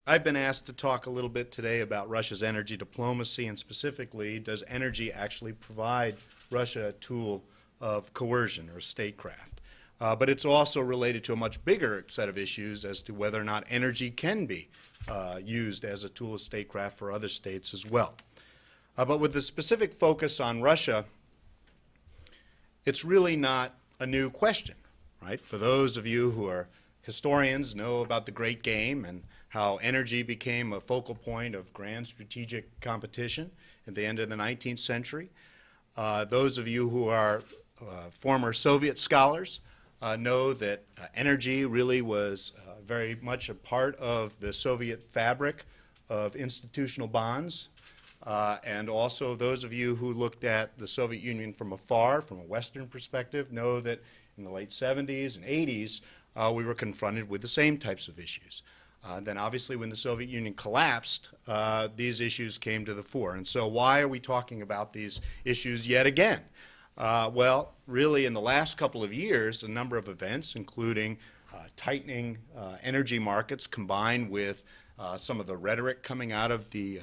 I've been asked to talk a little bit today about Russia's energy diplomacy, and specifically, does energy actually provide Russia a tool of coercion or statecraft? But it's also related to a much bigger set of issues as to whether or not energy can be used as a tool of statecraft for other states as well. But with the specific focus on Russia, it's really not a new question, right? For those of you who are historians, know about the Great Game and how energy became a focal point of grand strategic competition at the end of the 19th century. Those of you who are former Soviet scholars know that energy really was very much a part of the Soviet fabric of institutional bonds. And also those of you who looked at the Soviet Union from afar, from a Western perspective, know that in the late 70s and 80s, we were confronted with the same types of issues. Then obviously when the Soviet Union collapsed, these issues came to the fore. And so why are we talking about these issues yet again? Well, really in the last couple of years, a number of events, including tightening energy markets combined with some of the rhetoric coming out of the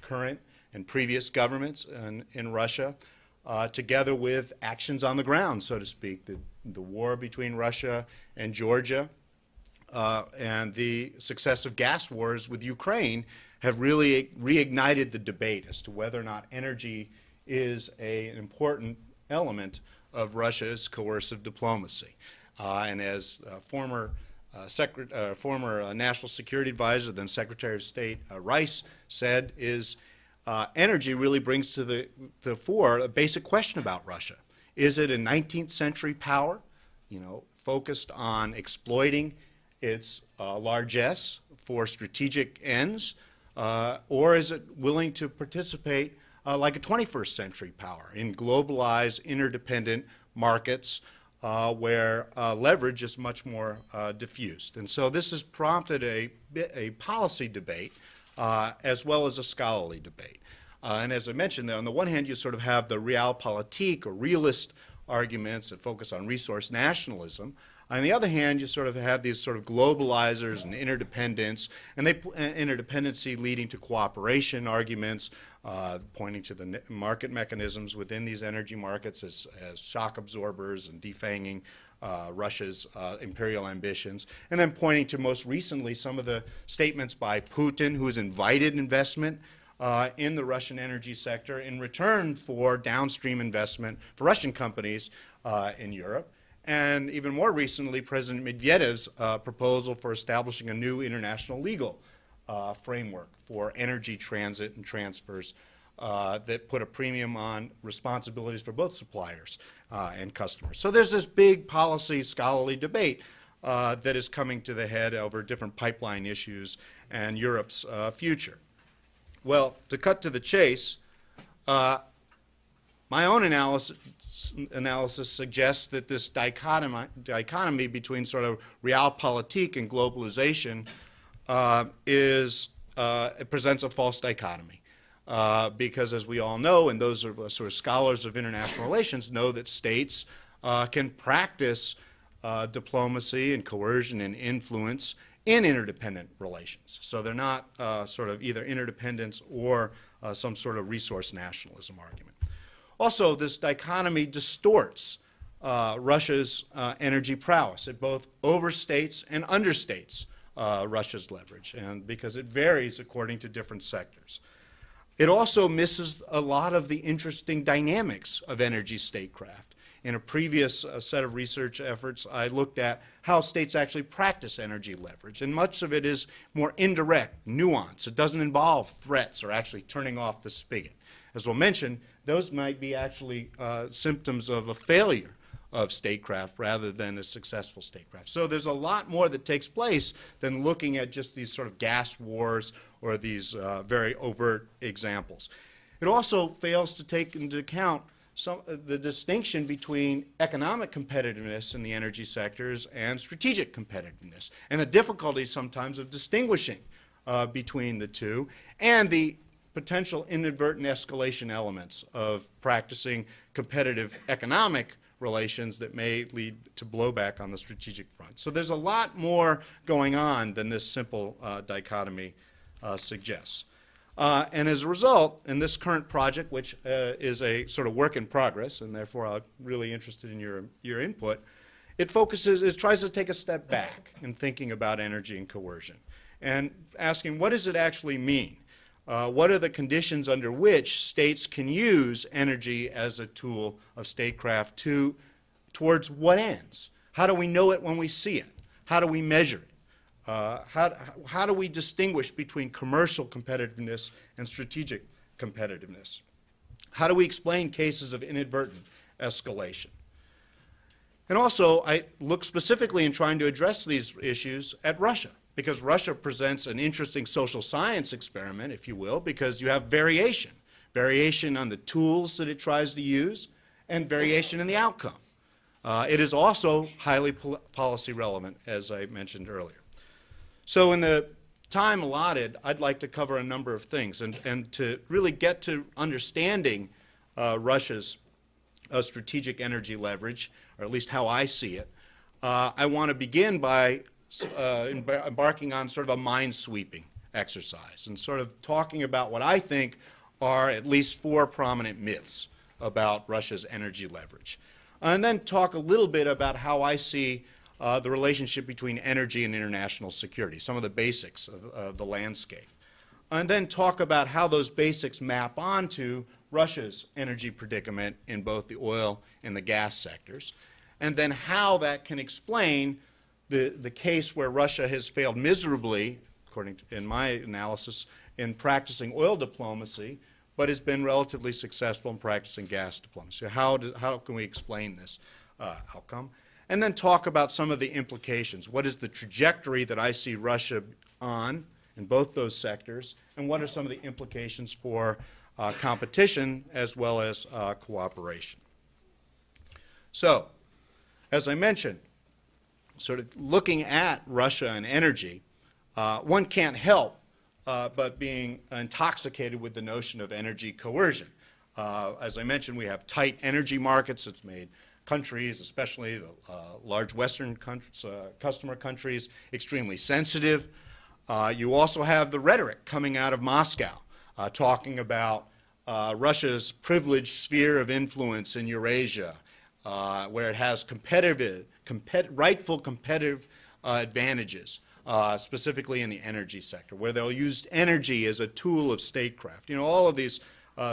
current and previous governments in Russia, together with actions on the ground, so to speak, the war between Russia and Georgia, and the successive gas wars with Ukraine have really reignited the debate as to whether or not energy is an important element of Russia's coercive diplomacy. And as former National Security Advisor, then Secretary of State Rice said, energy really brings to the fore a basic question about Russia. Is it a 19th century power, focused on exploiting its largesse for strategic ends, or is it willing to participate like a 21st century power in globalized, interdependent markets where leverage is much more diffused? And so this has prompted a policy debate as well as a scholarly debate. And as I mentioned, on the one hand, you sort of have the realpolitik or realist arguments that focus on resource nationalism. On the other hand, you sort of have these sort of globalizers and interdependence, and interdependency leading to cooperation arguments, pointing to the market mechanisms within these energy markets as shock absorbers and defanging Russia's imperial ambitions, and then pointing to most recently some of the statements by Putin, who has invited investment in the Russian energy sector in return for downstream investment for Russian companies in Europe. And even more recently, President Medvedev's proposal for establishing a new international legal framework for energy transit and transfers that put a premium on responsibilities for both suppliers and customers. So there's this big policy scholarly debate that is coming to the head over different pipeline issues and Europe's future. Well, to cut to the chase, my own analysis suggests that this dichotomy between sort of realpolitik and globalization it presents a false dichotomy. Because as we all know, and those of us who are scholars of international relations know, that states can practice diplomacy and coercion and influence in interdependent relations. So they're not sort of either interdependence or some sort of resource nationalism argument. Also, this dichotomy distorts Russia's energy prowess. It both overstates and understates Russia's leverage, and because it varies according to different sectors. It also misses a lot of the interesting dynamics of energy statecraft. In a previous set of research efforts, I looked at how states actually practice energy leverage, and much of it is more indirect, nuanced. It doesn't involve threats or actually turning off the spigot. As we'll mention, those might be actually symptoms of a failure of statecraft rather than a successful statecraft. So there's a lot more that takes place than looking at just these sort of gas wars or these very overt examples. It also fails to take into account the distinction between economic competitiveness in the energy sectors and strategic competitiveness, and the difficulty sometimes of distinguishing between the two, and the potential inadvertent escalation elements of practicing competitive economic relations that may lead to blowback on the strategic front. So there's a lot more going on than this simple dichotomy suggests. And as a result, in this current project, which is a sort of work in progress, and therefore I'm really interested in your input, it tries to take a step back in thinking about energy and coercion, and asking, what does it actually mean? What are the conditions under which states can use energy as a tool of statecraft towards what ends? How do we know it when we see it? How do we measure it? How do we distinguish between commercial competitiveness and strategic competitiveness? How do we explain cases of inadvertent escalation? And also, I look specifically in trying to address these issues at Russia, because Russia presents an interesting social science experiment, if you will, because you have variation on the tools that it tries to use, and variation in the outcome. It is also highly policy relevant, as I mentioned earlier. So in the time allotted, I'd like to cover a number of things, and to really get to understanding Russia's strategic energy leverage, or at least how I see it, I want to begin by embarking on sort of a mind-sweeping exercise and sort of talking about what I think are at least 4 prominent myths about Russia's energy leverage. And then talk a little bit about how I see the relationship between energy and international security, some of the basics of the landscape. And then talk about how those basics map onto Russia's energy predicament in both the oil and the gas sectors, and then how that can explain the case where Russia has failed miserably, according to, in my analysis, in practicing oil diplomacy, but has been relatively successful in practicing gas diplomacy. How can we explain this outcome? And then talk about some of the implications. What is the trajectory that I see Russia on in both those sectors, and what are some of the implications for competition as well as cooperation? So, as I mentioned, sort of looking at Russia and energy, one can't help but being intoxicated with the notion of energy coercion. As I mentioned, we have tight energy markets. It's made countries, especially the large Western countries, customer countries, extremely sensitive. You also have the rhetoric coming out of Moscow, talking about Russia's privileged sphere of influence in Eurasia, where it has rightful competitive advantages, specifically in the energy sector, where they'll use energy as a tool of statecraft. You know, all of these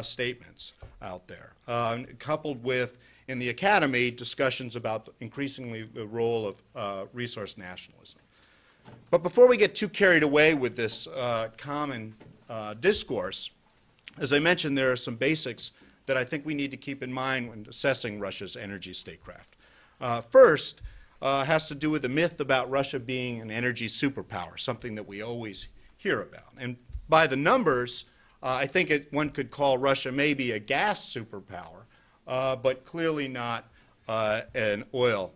statements out there, coupled with, in the academy, discussions about increasingly the role of resource nationalism. But before we get too carried away with this common discourse, as I mentioned, there are some basics that I think we need to keep in mind when assessing Russia's energy statecraft. First has to do with the myth about Russia being an energy superpower, something that we always hear about. And by the numbers, I think one could call Russia maybe a gas superpower, but clearly not an oil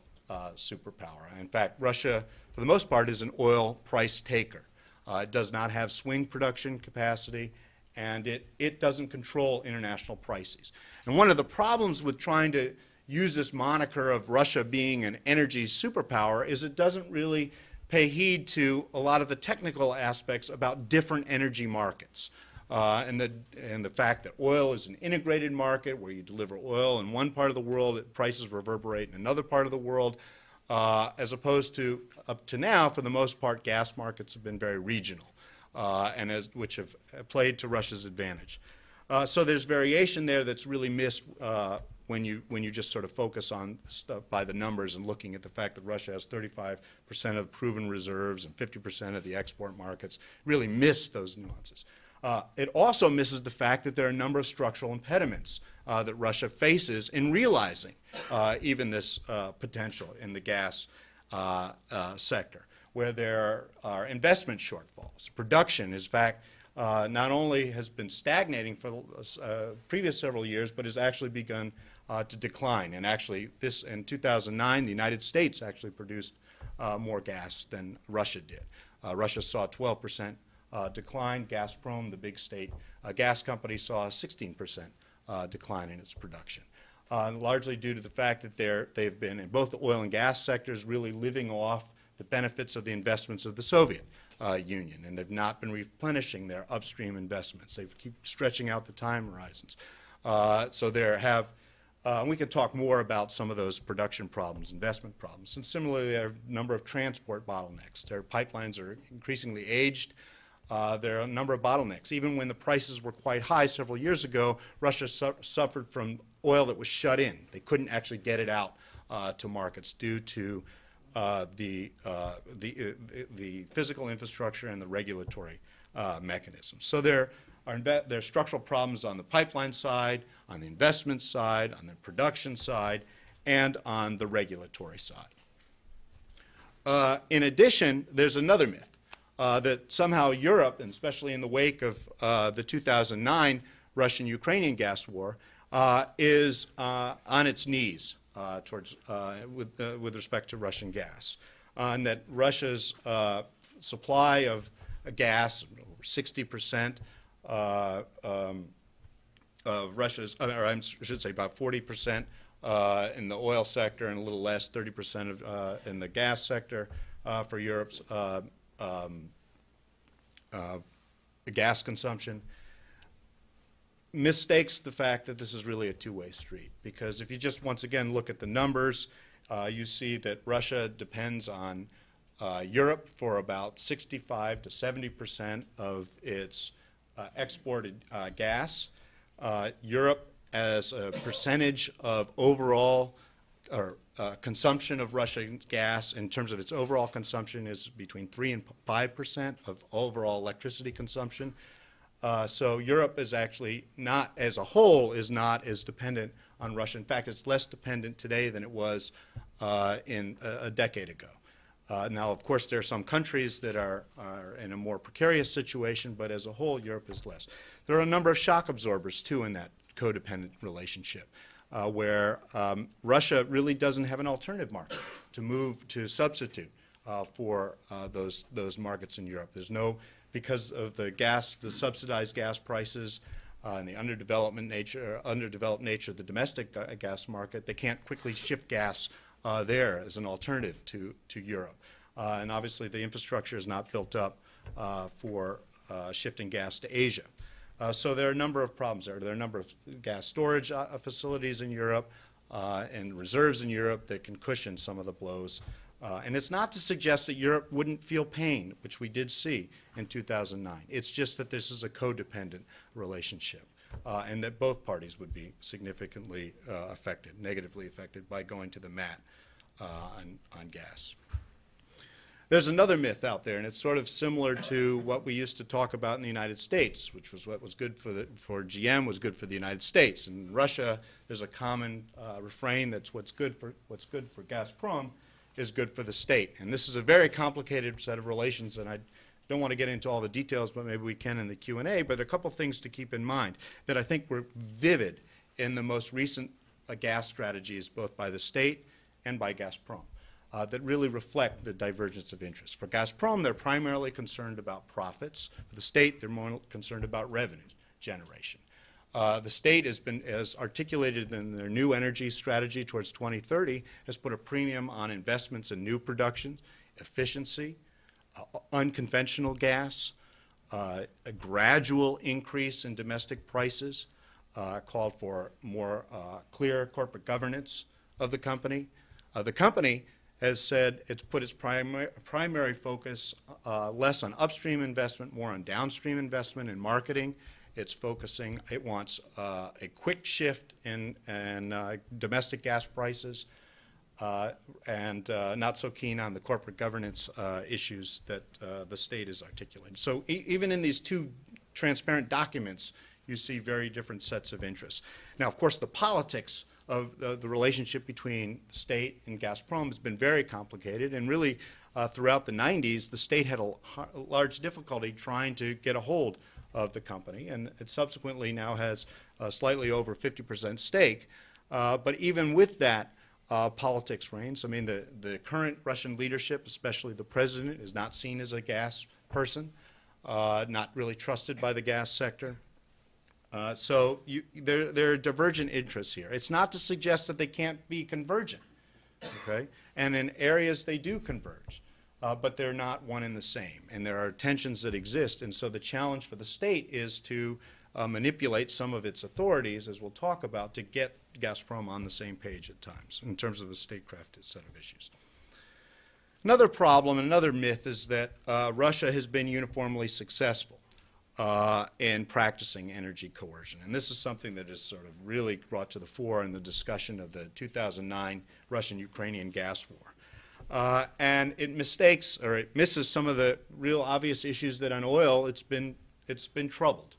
superpower. In fact, Russia, for the most part, is an oil price taker. It does not have swing production capacity, and it doesn't control international prices. And one of the problems with trying to use this moniker of Russia being an energy superpower is it doesn't really pay heed to a lot of the technical aspects about different energy markets. And the fact that oil is an integrated market where you deliver oil in one part of the world, prices reverberate in another part of the world, as opposed to, up to now, for the most part, gas markets have been very regional, which have played to Russia's advantage. So there's variation there that's really missed when you just sort of focus on stuff by the numbers and looking at the fact that Russia has 35% of proven reserves and 50% of the export markets. Really miss those nuances. It also misses the fact that there are a number of structural impediments that Russia faces in realizing even this potential in the gas sector, where there are investment shortfalls. Production, in fact, not only has been stagnating for the previous several years, but has actually begun to decline. And actually, in 2009, the United States actually produced more gas than Russia did. Russia saw a 12% decline. Gazprom, the big state gas company, saw a 16% decline in its production. largely due to the fact that they've been, in both the oil and gas sectors, really living off the benefits of the investments of the Soviet Union, and they've not been replenishing their upstream investments. They keep stretching out the time horizons. So there have, we can talk more about some of those production problems, investment problems. And similarly, there are a number of transport bottlenecks. Their pipelines are increasingly aged. There are a number of bottlenecks. Even when the prices were quite high several years ago, Russia suffered from oil that was shut in. They couldn't actually get it out to markets due to the physical infrastructure and the regulatory mechanisms. So there are structural problems on the pipeline side, on the investment side, on the production side, and on the regulatory side. In addition, there's another myth. That somehow Europe, and especially in the wake of the 2009 Russian-Ukrainian gas war, is on its knees with respect to Russian gas, and that Russia's supply of gas, over 60% of Russia's, or I should say about 40% in the oil sector and a little less, 30% in the gas sector for Europe's gas consumption, mistakes the fact that this is really a two-way street. Because if you just once again look at the numbers, you see that Russia depends on Europe for about 65 to 70% of its exported gas. Europe, as a percentage of overall consumption of Russian gas, in terms of its overall consumption, is between 3 and 5% of overall electricity consumption. So Europe is actually not, as a whole, is not as dependent on Russia. In fact, it's less dependent today than it was in a decade ago. Now, of course, there are some countries that are in a more precarious situation, but as a whole, Europe is less. There are a number of shock absorbers, too, in that codependent relationship. Where Russia really doesn't have an alternative market to move to substitute for those markets in Europe. There's no, because of the subsidized gas prices and the underdeveloped nature of the domestic gas market, they can't quickly shift gas there as an alternative to Europe. And obviously, the infrastructure is not built up for shifting gas to Asia. So there are a number of problems there. There are a number of gas storage facilities in Europe and reserves in Europe that can cushion some of the blows. And it's not to suggest that Europe wouldn't feel pain, which we did see in 2009. It's just that this is a codependent relationship, and that both parties would be significantly affected, negatively affected, by going to the mat on gas. There's another myth out there, and it's sort of similar to what we used to talk about in the United States, which was what was good for GM was good for the United States. In Russia, there's a common refrain that's what's good for Gazprom is good for the state. And this is a very complicated set of relations, and I don't want to get into all the details, but maybe we can in the Q&A. But a couple things to keep in mind that I think were vivid in the most recent gas strategies, both by the state and by Gazprom. That really reflect the divergence of interest. For Gazprom, they're primarily concerned about profits. For the state, they're more concerned about revenue generation. The state has been, as articulated in their new energy strategy towards 2030, has put a premium on investments in new production, efficiency, unconventional gas, a gradual increase in domestic prices, called for more clear corporate governance of the company. The company has said it's put its primary focus less on upstream investment, more on downstream investment and marketing. It wants a quick shift in domestic gas prices and not so keen on the corporate governance issues that the state is articulating. So even in these two transparent documents, you see very different sets of interests. Now, of course, the politics of the relationship between the state and Gazprom has been very complicated, and really throughout the 90s, the state had a large difficulty trying to get a hold of the company, and it subsequently now has slightly over 50% stake. But even with that, politics reigns. I mean, the current Russian leadership, especially the president, is not seen as a gas person, not really trusted by the gas sector. There are divergent interests here. It's not to suggest that they can't be convergent, okay? And in areas they do converge, but they're not one and the same. And there are tensions that exist, and so the challenge for the state is to manipulate some of its authorities, as we'll talk about, to get Gazprom on the same page at times in terms of a statecraft set of issues. Another problem, another myth, is that Russia has been uniformly successful in practicing energy coercion. And this is something that is sort of really brought to the fore in the discussion of the 2009 Russian-Ukrainian gas war. And it mistakes, or it misses some of the real obvious issues that on oil it's been troubled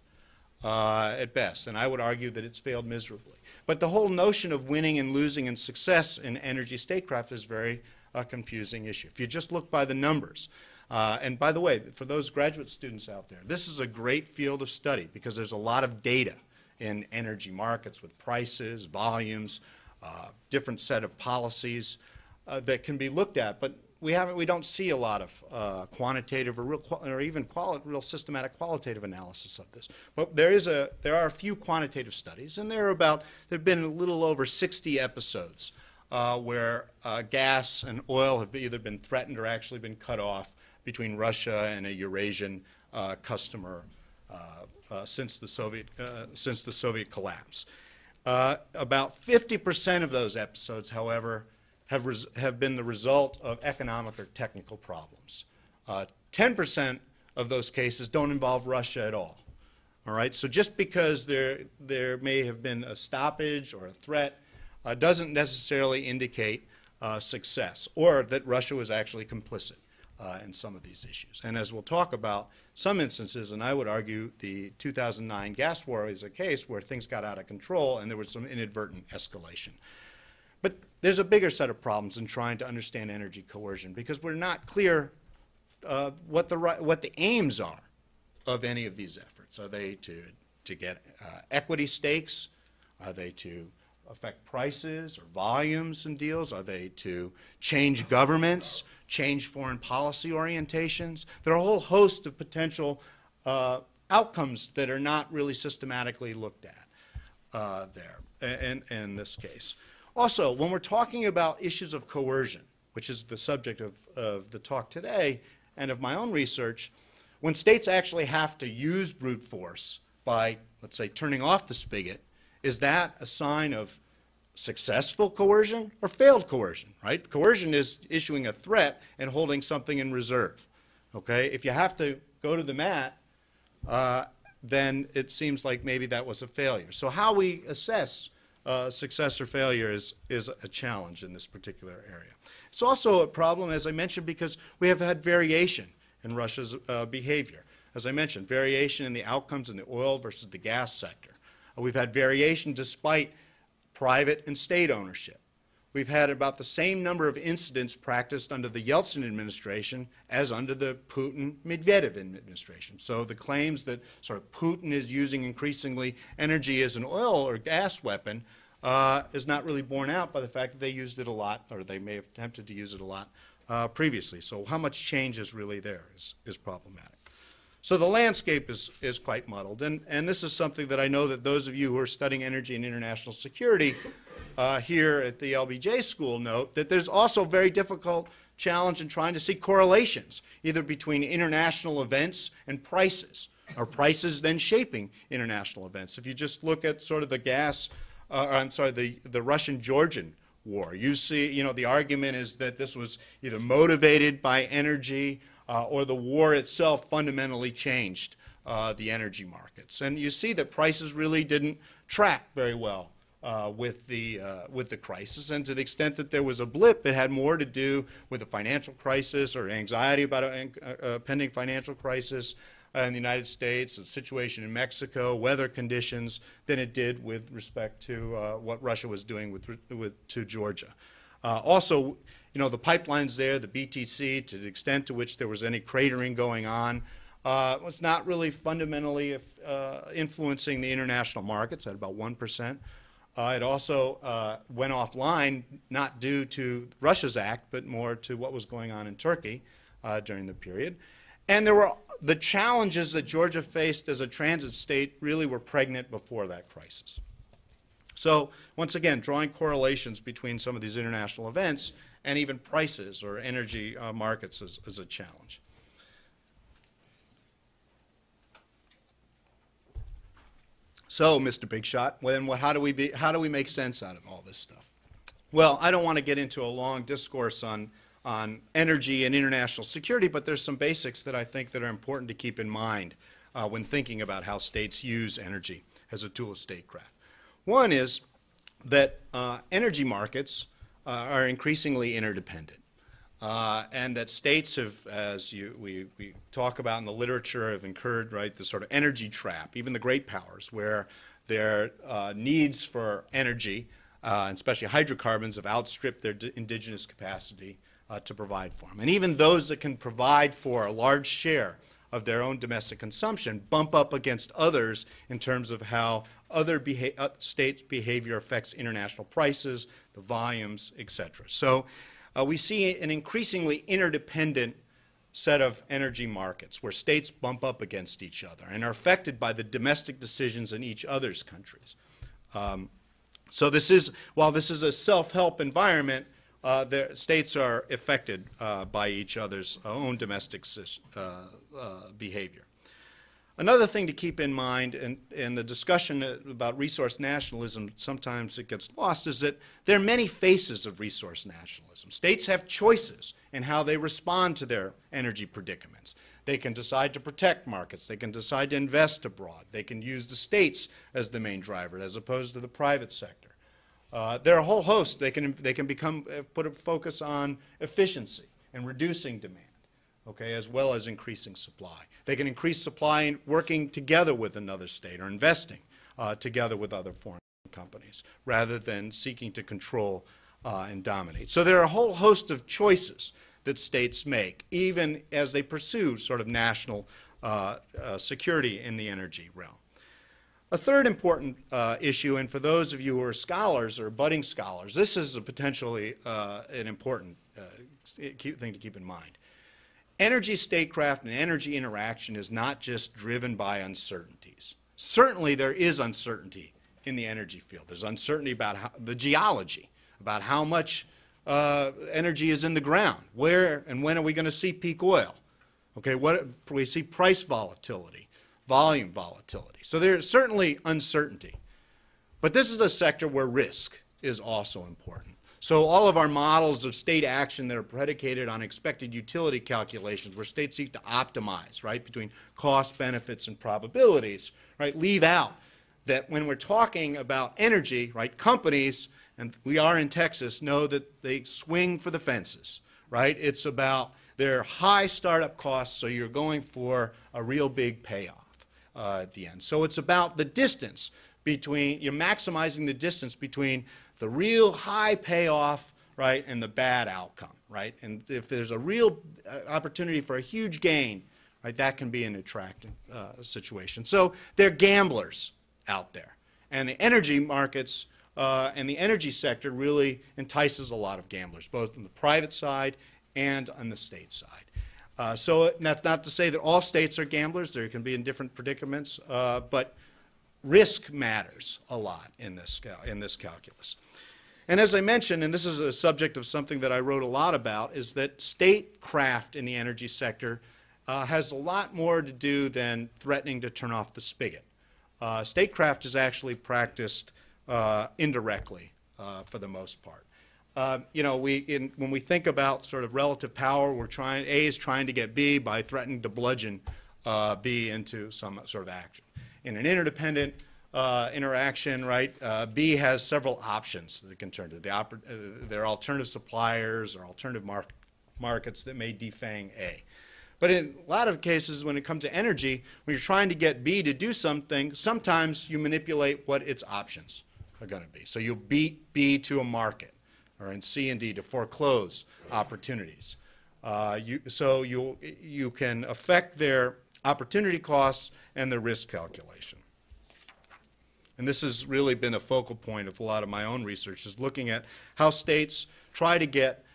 at best. And I would argue that it's failed miserably. But the whole notion of winning and losing and success in energy statecraft is very confusing issue. If you just look by the numbers, and by the way, for those graduate students out there, this is a great field of study because there's a lot of data in energy markets with prices, volumes, different set of policies that can be looked at. But we don't see a lot of quantitative or even real systematic qualitative analysis of this. But there are a few quantitative studies, and there have been a little over 60 episodes where gas and oil have either been threatened or actually been cut off between Russia and a Eurasian customer since the Soviet collapse. About 50% of those episodes, however, have been the result of economic or technical problems. 10% of those cases don't involve Russia at all. All right, so just because there may have been a stoppage or a threat doesn't necessarily indicate success or that Russia was actually complicit in some of these issues. And as we'll talk about, some instances, and I would argue the 2009 gas war is a case where things got out of control and there was some inadvertent escalation. But there's a bigger set of problems in trying to understand energy coercion because we're not clear what the aims are of any of these efforts. Are they to get equity stakes? Are they to affect prices or volumes in deals? Are they to change governments, change foreign policy orientations? There are a whole host of potential outcomes that are not really systematically looked at there in this case. Also, when we're talking about issues of coercion, which is the subject of the talk today and of my own research, when states actually have to use brute force by, let's say, turning off the spigot, is that a sign of successful coercion or failed coercion, right? Coercion is issuing a threat and holding something in reserve, okay? If you have to go to the mat, then it seems like maybe that was a failure. So how we assess success or failure is a challenge in this particular area. It's also a problem, as I mentioned, because we have had variation in Russia's behavior. As I mentioned, variation in the outcomes in the oil versus the gas sector. We've had variation despite private and state ownership. We've had about the same number of incidents practiced under the Yeltsin administration as under the Putin-Medvedev administration. So the claims that sort of Putin is using increasingly energy as an oil or gas weapon is not really borne out by the fact that they used it a lot, or they may have attempted to use it a lot previously. So how much change is really there is problematic. So the landscape is quite muddled, and this is something that I know that those of you who are studying energy and international security here at the LBJ school note that there's also a very difficult challenge in trying to see correlations, either between international events and prices, or prices then shaping international events. If you just look at sort of the the Russian-Georgian war, you see, the argument is that this was either motivated by energy or the war itself fundamentally changed the energy markets. And you see that prices really didn't track very well with the crisis, and to the extent that there was a blip, it had more to do with a financial crisis or anxiety about a pending financial crisis in the United States, the situation in Mexico, weather conditions, than it did with respect to what Russia was doing to Georgia. Also, the pipelines there, the BTC, to the extent to which there was any cratering going on, was not really fundamentally influencing the international markets at about 1%. It also went offline, not due to Russia's act, but more to what was going on in Turkey during the period. And the challenges that Georgia faced as a transit state really were pregnant before that crisis. So once again, drawing correlations between some of these international events and even prices or energy markets is a challenge. So, Mr. Big Shot, how do we make sense out of all this stuff? Well, I don't want to get into a long discourse on energy and international security, but there's some basics that I think that are important to keep in mind when thinking about how states use energy as a tool of statecraft. One is that energy markets are increasingly interdependent, and that states have, as we talk about in the literature, have incurred, right, this sort of energy trap, even the great powers, where their needs for energy, and especially hydrocarbons, have outstripped their indigenous capacity to provide for them. And even those that can provide for a large share of their own domestic consumption bump up against others in terms of how other states' behavior affects international prices, the volumes, etc. So we see an increasingly interdependent set of energy markets where states bump up against each other and are affected by the domestic decisions in each other's countries. So while this is a self-help environment, the states are affected by each other's own domestic behavior. Another thing to keep in mind in the discussion about resource nationalism, sometimes it gets lost, is that there are many faces of resource nationalism. States have choices in how they respond to their energy predicaments. They can decide to protect markets. They can decide to invest abroad. They can use the states as the main driver as opposed to the private sector. There are a whole host. They can put a focus on efficiency and reducing demand, okay, as well as increasing supply. They can increase supply working together with another state or investing together with other foreign companies rather than seeking to control and dominate. So there are a whole host of choices that states make, even as they pursue sort of national security in the energy realm. A third important issue, and for those of you who are scholars or budding scholars, this is potentially an important thing to keep in mind. Energy statecraft and energy interaction is not just driven by uncertainties. Certainly there is uncertainty in the energy field. There's uncertainty about the geology, about how much energy is in the ground, where and when are we going to see peak oil. Okay, we see price volatility, volume volatility. So there's certainly uncertainty. But this is a sector where risk is also important. So all of our models of state action that are predicated on expected utility calculations, where states seek to optimize, right, between cost, benefits, and probabilities, right, leave out that when we're talking about energy, right, companies, and we are in Texas, know that they swing for the fences, right? It's about their high startup costs, so you're going for a real big payoff at the end. So it's about the distance between, you're maximizing the distance between the real high payoff, right, and the bad outcome, right? And if there's a real opportunity for a huge gain, right, that can be an attractive situation. So there are gamblers out there. And the energy markets and the energy sector really entices a lot of gamblers, both on the private side and on the state side. So that's not to say that all states are gamblers. There can be in different predicaments, but risk matters a lot in this calculus. And as I mentioned, and this is a subject of something that I wrote a lot about, is that statecraft in the energy sector has a lot more to do than threatening to turn off the spigot. Statecraft is actually practiced indirectly for the most part. You know, when we think about sort of relative power, A is trying to get B by threatening to bludgeon B into some sort of action. In an interdependent interaction, right, B has several options that it can turn to. There are alternative suppliers or alternative markets that may defang A. But in a lot of cases, when it comes to energy, when you're trying to get B to do something, sometimes you manipulate what its options are going to be. So you'll beat B to a market, or in C and D to foreclose opportunities. So you can affect their opportunity costs and the risk calculation. And this has really been a focal point of a lot of my own research, is looking at how states try to get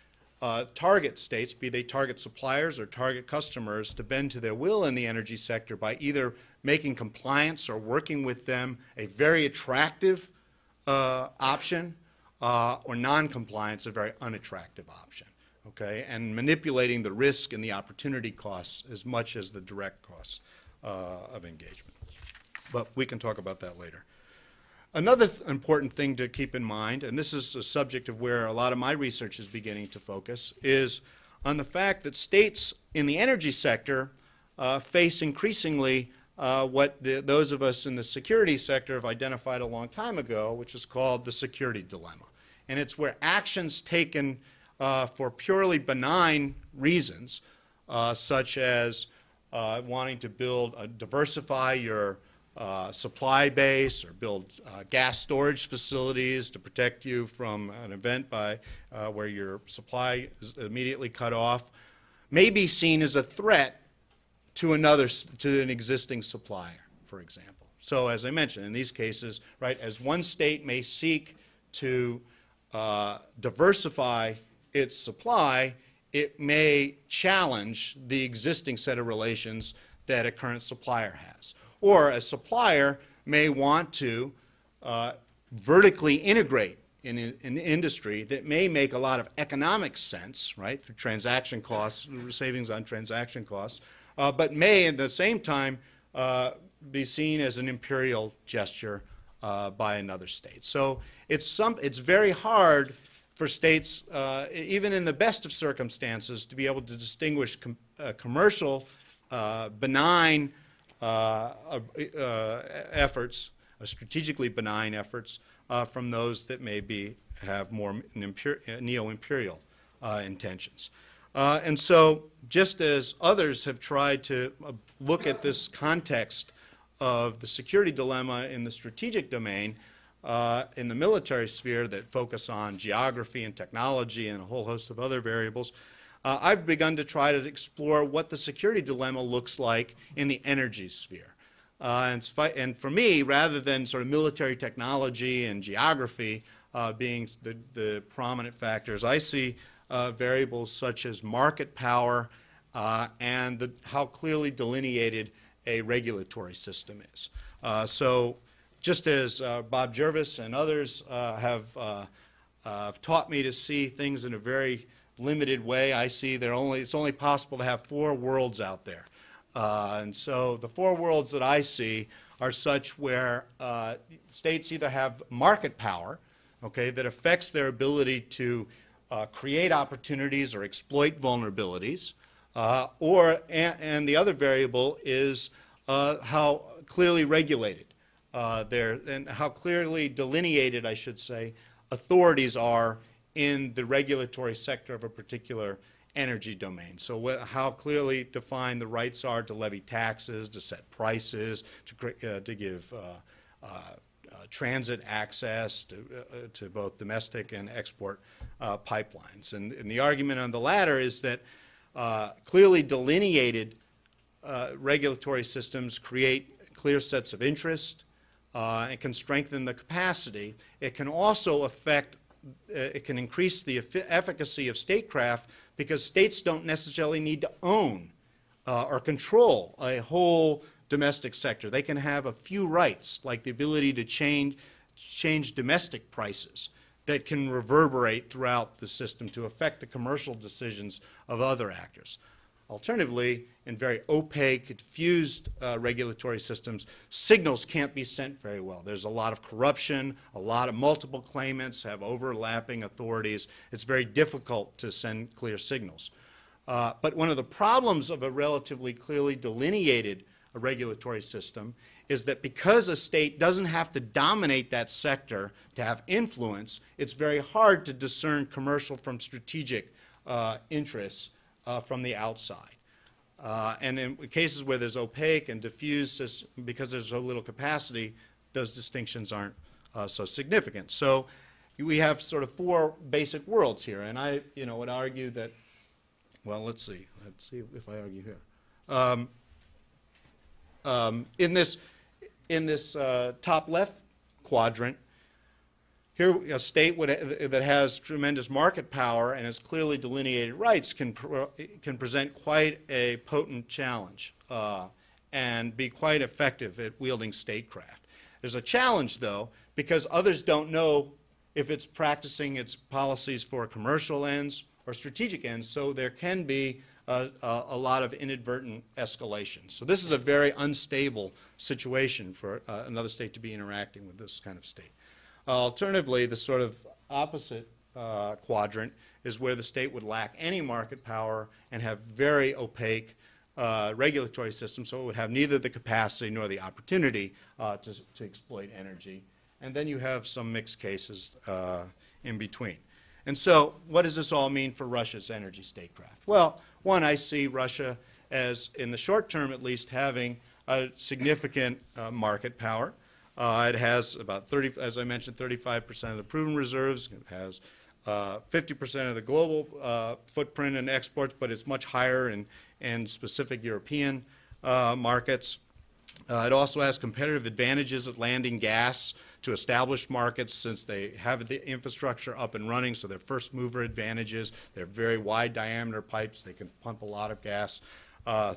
target states, be they target suppliers or target customers, to bend to their will in the energy sector by either making compliance or working with them a very attractive option, or non-compliance a very unattractive option, okay? And manipulating the risk and the opportunity costs as much as the direct costs of engagement. But we can talk about that later. Another important thing to keep in mind, and this is a subject of where a lot of my research is beginning to focus, is on the fact that states in the energy sector face increasingly what those of us in the security sector have identified a long time ago, which is called the security dilemma. And it's where actions taken for purely benign reasons, such as wanting to diversify your supply base or build gas storage facilities to protect you from an event where your supply is immediately cut off, may be seen as a threat to an existing supplier, for example. So as I mentioned, in these cases, right, as one state may seek to diversify its supply, it may challenge the existing set of relations that a current supplier has. Or a supplier may want to vertically integrate in an industry that may make a lot of economic sense, right, through transaction costs, savings on transaction costs, but may at the same time be seen as an imperial gesture by another state. So it's very hard for states, even in the best of circumstances, to be able to distinguish commercial, benign efforts, strategically benign efforts, from those that maybe have more neo-imperial intentions. And so just as others have tried to look at this context of the security dilemma in the strategic domain, in the military sphere that focus on geography and technology and a whole host of other variables, I've begun to try to explore what the security dilemma looks like in the energy sphere. And for me, rather than sort of military technology and geography being the prominent factors, I see variables such as market power and how clearly delineated a regulatory system is. So just as Bob Jervis and others have taught me to see things in a very limited way, I see it's only possible to have 4 worlds out there. And so the 4 worlds that I see are such where states either have market power, okay, that affects their ability to create opportunities or exploit vulnerabilities, and the other variable is how clearly regulated and how clearly delineated, I should say, authorities are in the regulatory sector of a particular energy domain. So how clearly defined the rights are to levy taxes, to set prices, to give transit access to both domestic and export pipelines. And the argument on the latter is that clearly delineated regulatory systems create clear sets of interest and can strengthen the capacity. It can also it can increase the efficacy of statecraft because states don't necessarily need to own or control a whole domestic sector. They can have a few rights, like the ability to change domestic prices that can reverberate throughout the system to affect the commercial decisions of other actors. Alternatively, in very opaque, diffused regulatory systems, signals can't be sent very well. There's a lot of corruption, a lot of multiple claimants have overlapping authorities. It's very difficult to send clear signals. But one of the problems of a relatively clearly delineated regulatory system is that because a state doesn't have to dominate that sector to have influence, it's very hard to discern commercial from strategic interests from the outside. And in cases where there's opaque and diffuse, because there's so little capacity, those distinctions aren't so significant. So we have sort of 4 basic worlds here, and I would argue that, well, let's see if I argue here. In this top left quadrant, here, a state that has tremendous market power and has clearly delineated rights can present quite a potent challenge and be quite effective at wielding statecraft. There's a challenge, though, because others don't know if it's practicing its policies for commercial ends or strategic ends, so there can be a lot of inadvertent escalation. So this is a very unstable situation for another state to be interacting with this kind of state. Alternatively, the sort of opposite quadrant is where the state would lack any market power and have very opaque regulatory system, so it would have neither the capacity nor the opportunity to exploit energy. And then you have some mixed cases in between. And so what does this all mean for Russia's energy statecraft? Well, one, I see Russia as, in the short term at least, having a significant market power. It has about 30, as I mentioned, 35% of the proven reserves. It has 50% of the global footprint in exports, but it's much higher in specific European markets. It also has competitive advantages at landing gas to established markets since they have the infrastructure up and running, so they're first mover advantages. They're very wide diameter pipes. They can pump a lot of gas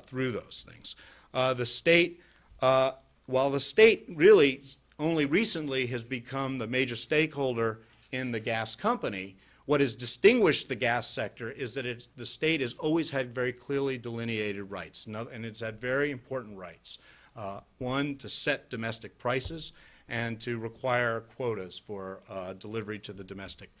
through those things. The state, while the state really only recently has become the major stakeholder in the gas company, what has distinguished the gas sector is that the state has always had very clearly delineated rights, and it's had very important rights. One, to set domestic prices, and to require quotas for delivery to the domestic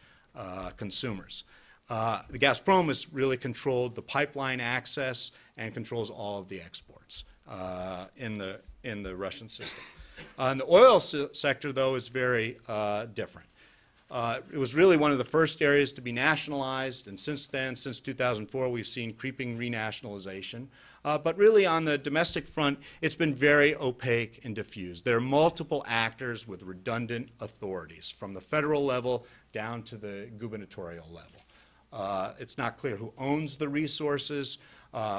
consumers. The Gazprom has really controlled the pipeline access and controls all of the exports in the Russian system. And the oil sector, though, is very different. It was really one of the first areas to be nationalized, and since then, since 2004, we've seen creeping renationalization. But really on the domestic front, it's been very opaque and diffused. There are multiple actors with redundant authorities, from the federal level down to the gubernatorial level. It's not clear who owns the resources.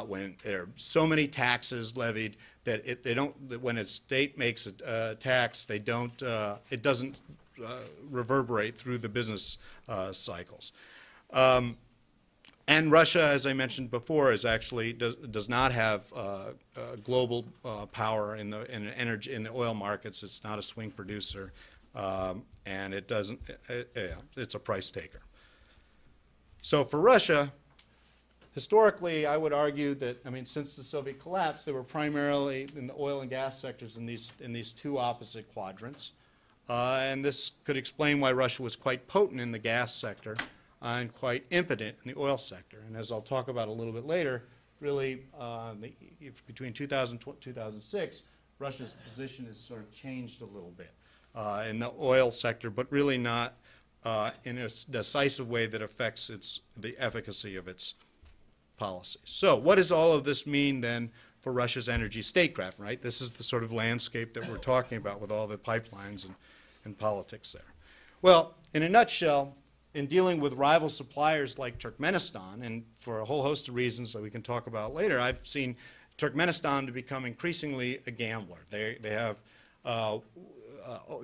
When there are so many taxes levied that when a state makes a tax, it doesn't reverberate through the business cycles. And Russia, as I mentioned before, is actually does not have global power in the oil markets. It's not a swing producer, and it's a price taker. So for Russia, historically, I would argue that, I mean, since the Soviet collapse, they were primarily in the oil and gas sectors in these two opposite quadrants. And this could explain why Russia was quite potent in the gas sector and quite impotent in the oil sector. And as I'll talk about a little bit later, really between 2000 and 2006, Russia's position has sort of changed a little bit in the oil sector, but really not in a decisive way that affects the efficacy of its policies. So what does all of this mean then for Russia's energy statecraft, right? This is the sort of landscape that we're talking about with all the pipelines and politics there. Well, in a nutshell, in dealing with rival suppliers like Turkmenistan, and for a whole host of reasons that we can talk about later, I've seen Turkmenistan to become increasingly a gambler. They have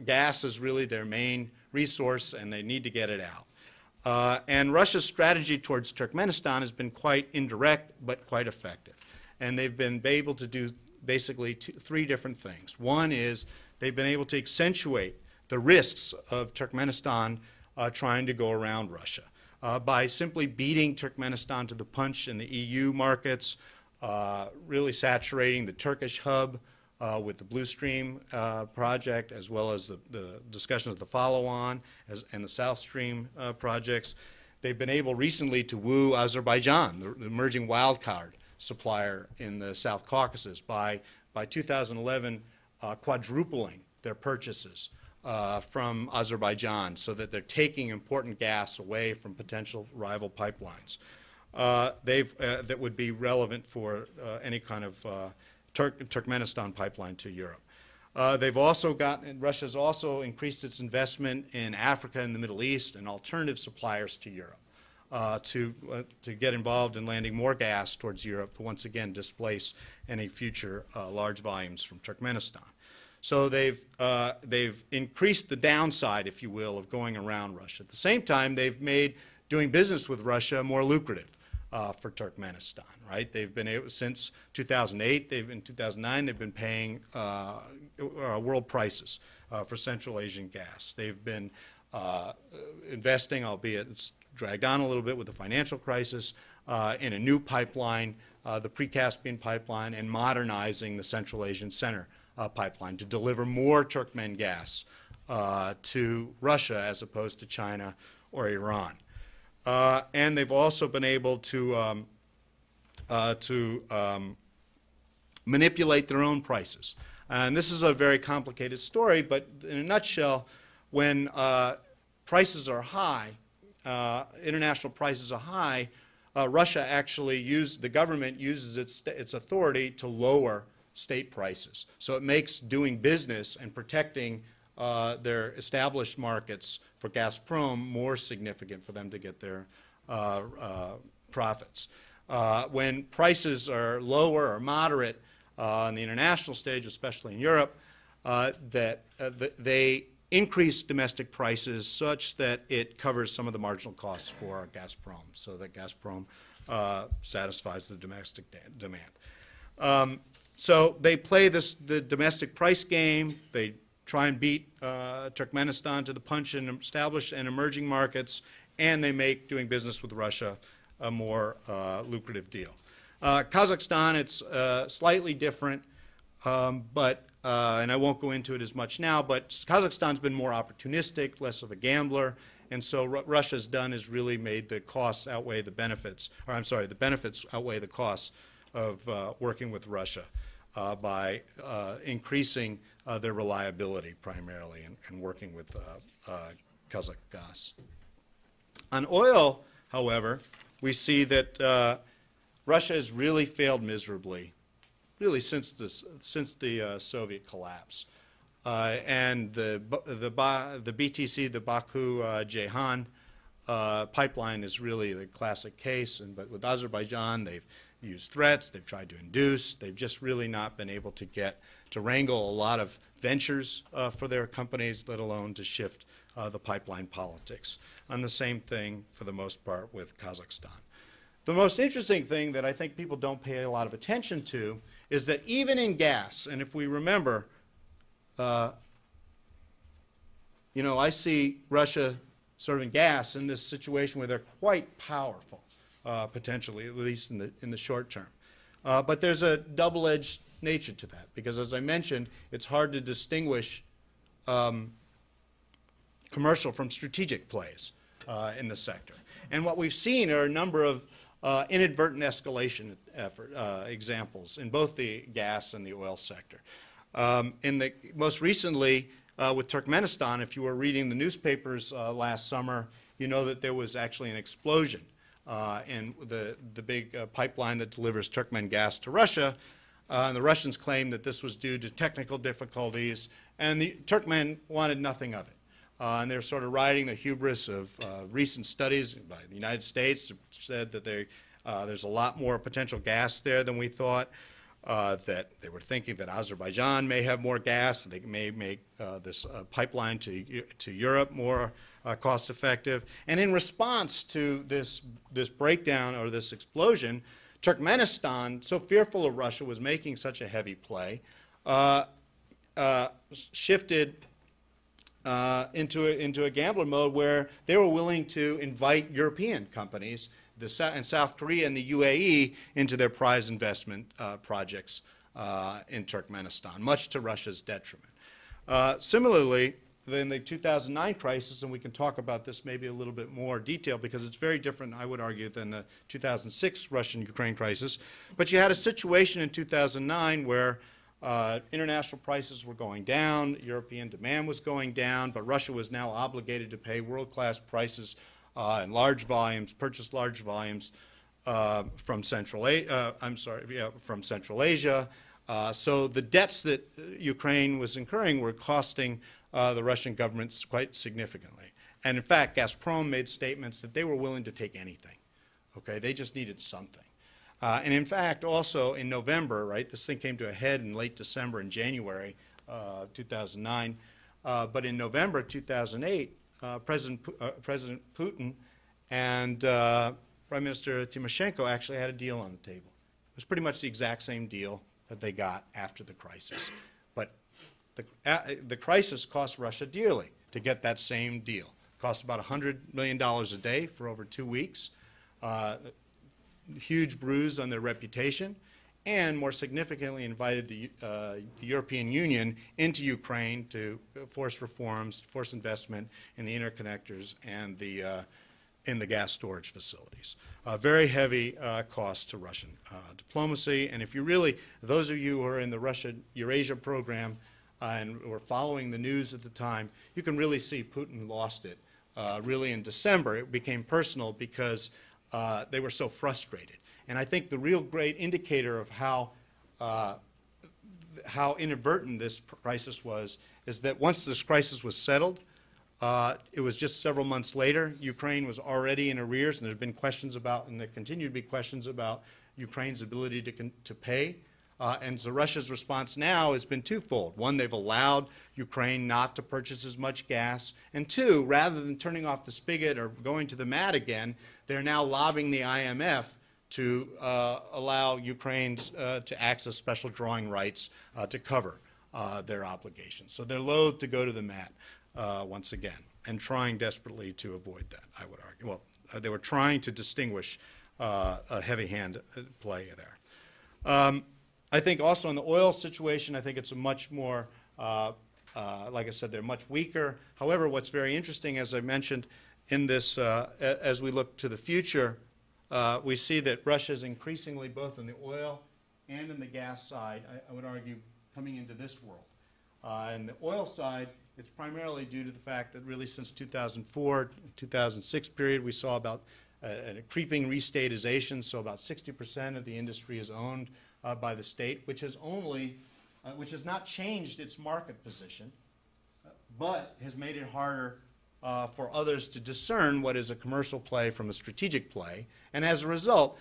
gas is really their main resource, and they need to get it out. And Russia's strategy towards Turkmenistan has been quite indirect, but quite effective. And they've been able to do basically three different things. One is they've been able to accentuate the risks of Turkmenistan trying to go around Russia by simply beating Turkmenistan to the punch in the EU markets, really saturating the Turkish hub with the Blue Stream project, as well as the discussion of the follow-on and the South Stream projects. They've been able recently to woo Azerbaijan, the emerging wild card supplier in the South Caucasus, by 2011 quadrupling their purchases from Azerbaijan, so that they're taking important gas away from potential rival pipelines that would be relevant for any kind of Turkmenistan pipeline to Europe. Russia's also increased its investment in Africa and the Middle East and alternative suppliers to Europe to get involved in landing more gas towards Europe to once again displace any future large volumes from Turkmenistan. So they've increased the downside, if you will, of going around Russia. At the same time, they've made doing business with Russia more lucrative for Turkmenistan, right? They've been able, since 2008, in 2009, they've been paying world prices for Central Asian gas. They've been investing, albeit it's dragged on a little bit with the financial crisis, in a new pipeline, the pre-Caspian pipeline, and modernizing the Central Asian Center pipeline to deliver more Turkmen gas to Russia as opposed to China or Iran. And they've also been able to manipulate their own prices. And this is a very complicated story, but in a nutshell, when prices are high, international prices are high, Russia actually the government uses its authority to lower state prices. So it makes doing business and protecting their established markets for Gazprom more significant for them to get their profits. When prices are lower or moderate on the international stage, especially in Europe, they increase domestic prices such that it covers some of the marginal costs for Gazprom, so that Gazprom satisfies the domestic demand. So they play the domestic price game. They try and beat Turkmenistan to the punch in established and emerging markets, and they make doing business with Russia a more lucrative deal. Kazakhstan, it's slightly different, and I won't go into it as much now, but Kazakhstan's been more opportunistic, less of a gambler, and so what Russia's done is really made the costs outweigh the benefits, or I'm sorry, the benefits outweigh the costs of working with Russia by increasing their reliability primarily and working with Kazakh gas. On oil, however, we see that Russia has really failed miserably, really since the Soviet collapse. And the BTC, the Baku-Ceyhan pipeline is really the classic case. But with Azerbaijan, they've used threats, they've tried to induce, they've just really not been able to wrangle a lot of ventures for their companies, let alone to shift the pipeline politics. And the same thing, for the most part, with Kazakhstan. The most interesting thing that I think people don't pay a lot of attention to is that even in gas, and if we remember, I see Russia serving gas in this situation where they're quite powerful, potentially, at least in the short term. But there's a double-edged nature to that, because as I mentioned, it's hard to distinguish commercial from strategic plays in the sector. And what we've seen are a number of inadvertent escalation examples in both the gas and the oil sector. Most recently, with Turkmenistan, if you were reading the newspapers last summer, you know that there was actually an explosion in the big pipeline that delivers Turkmen gas to Russia. And the Russians claimed that this was due to technical difficulties, and the Turkmen wanted nothing of it. And they're sort of riding the hubris of recent studies by the United States that said that there's a lot more potential gas there than we thought, that they were thinking that Azerbaijan may have more gas, they may make this pipeline to Europe more cost effective. And in response to this breakdown or this explosion, Turkmenistan, so fearful of Russia, was making such a heavy play, shifted into a gambler mode where they were willing to invite European companies, and South Korea and the UAE, into their prize investment projects in Turkmenistan, much to Russia's detriment. Similarly, in the 2009 crisis, and we can talk about this maybe a little bit more detail because it's very different, I would argue, than the 2006 Russian-Ukraine crisis, but you had a situation in 2009 where international prices were going down, European demand was going down, but Russia was now obligated to pay world-class prices in large volumes, purchase large volumes from Central Asia. So the debts that Ukraine was incurring were costing the Russian governments quite significantly. And in fact, Gazprom made statements that they were willing to take anything. Okay, they just needed something. And in fact, also in November, right, this thing came to a head in late December and January 2009. But in November 2008, President Putin and Prime Minister Tymoshenko actually had a deal on the table. It was pretty much the exact same deal that they got after the crisis. But the crisis cost Russia dearly to get that same deal. It cost about $100 million a day for over 2 weeks. Huge bruise on their reputation, and more significantly invited the European Union into Ukraine to force reforms, force investment in the interconnectors and in the gas storage facilities. Very heavy cost to Russian diplomacy. And if you really, those of you who are in the Russia-Eurasia program and were following the news at the time, you can really see Putin lost it. Really in December, it became personal because they were so frustrated. And I think the real great indicator of how inadvertent this crisis was is that once this crisis was settled, it was just several months later. Ukraine was already in arrears, and there have been questions about, and there continue to be questions about Ukraine's ability to pay. And so Russia's response now has been twofold. One, they've allowed Ukraine not to purchase as much gas. And two, rather than turning off the spigot or going to the mat again, they're now lobbying the IMF to allow Ukraine to access special drawing rights to cover their obligations. So they're loath to go to the mat once again, and trying desperately to avoid that, I would argue. Well, they were trying to distinguish a heavy hand play there. I think also in the oil situation, I think it's a much more, like I said, they're much weaker. However, what's very interesting, as I mentioned in this, as we look to the future, we see that Russia is increasingly, both in the oil and in the gas side, I would argue, coming into this world. And the oil side, it's primarily due to the fact that really since 2004, 2006 period, we saw about a creeping restatization, so about 60% of the industry is owned by the state, which has not changed its market position, but has made it harder for others to discern what is a commercial play from a strategic play. And as a result,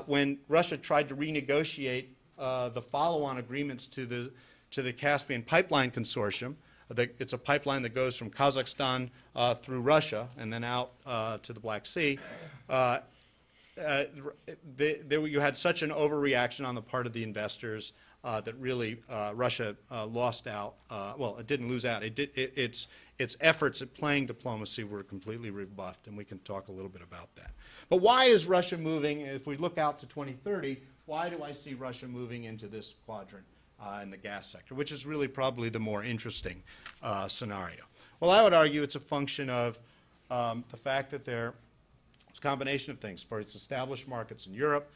when Russia tried to renegotiate the follow-on agreements to the Caspian Pipeline Consortium, it's a pipeline that goes from Kazakhstan through Russia and then out to the Black Sea, you had such an overreaction on the part of the investors that really Russia lost out. Well, it didn't lose out. Its efforts at playing diplomacy were completely rebuffed, and we can talk a little bit about that. But why is Russia moving? If we look out to 2030, why do I see Russia moving into this quadrant in the gas sector, which is really probably the more interesting scenario? Well, I would argue it's a function of the fact that it's a combination of things. For its established markets in Europe,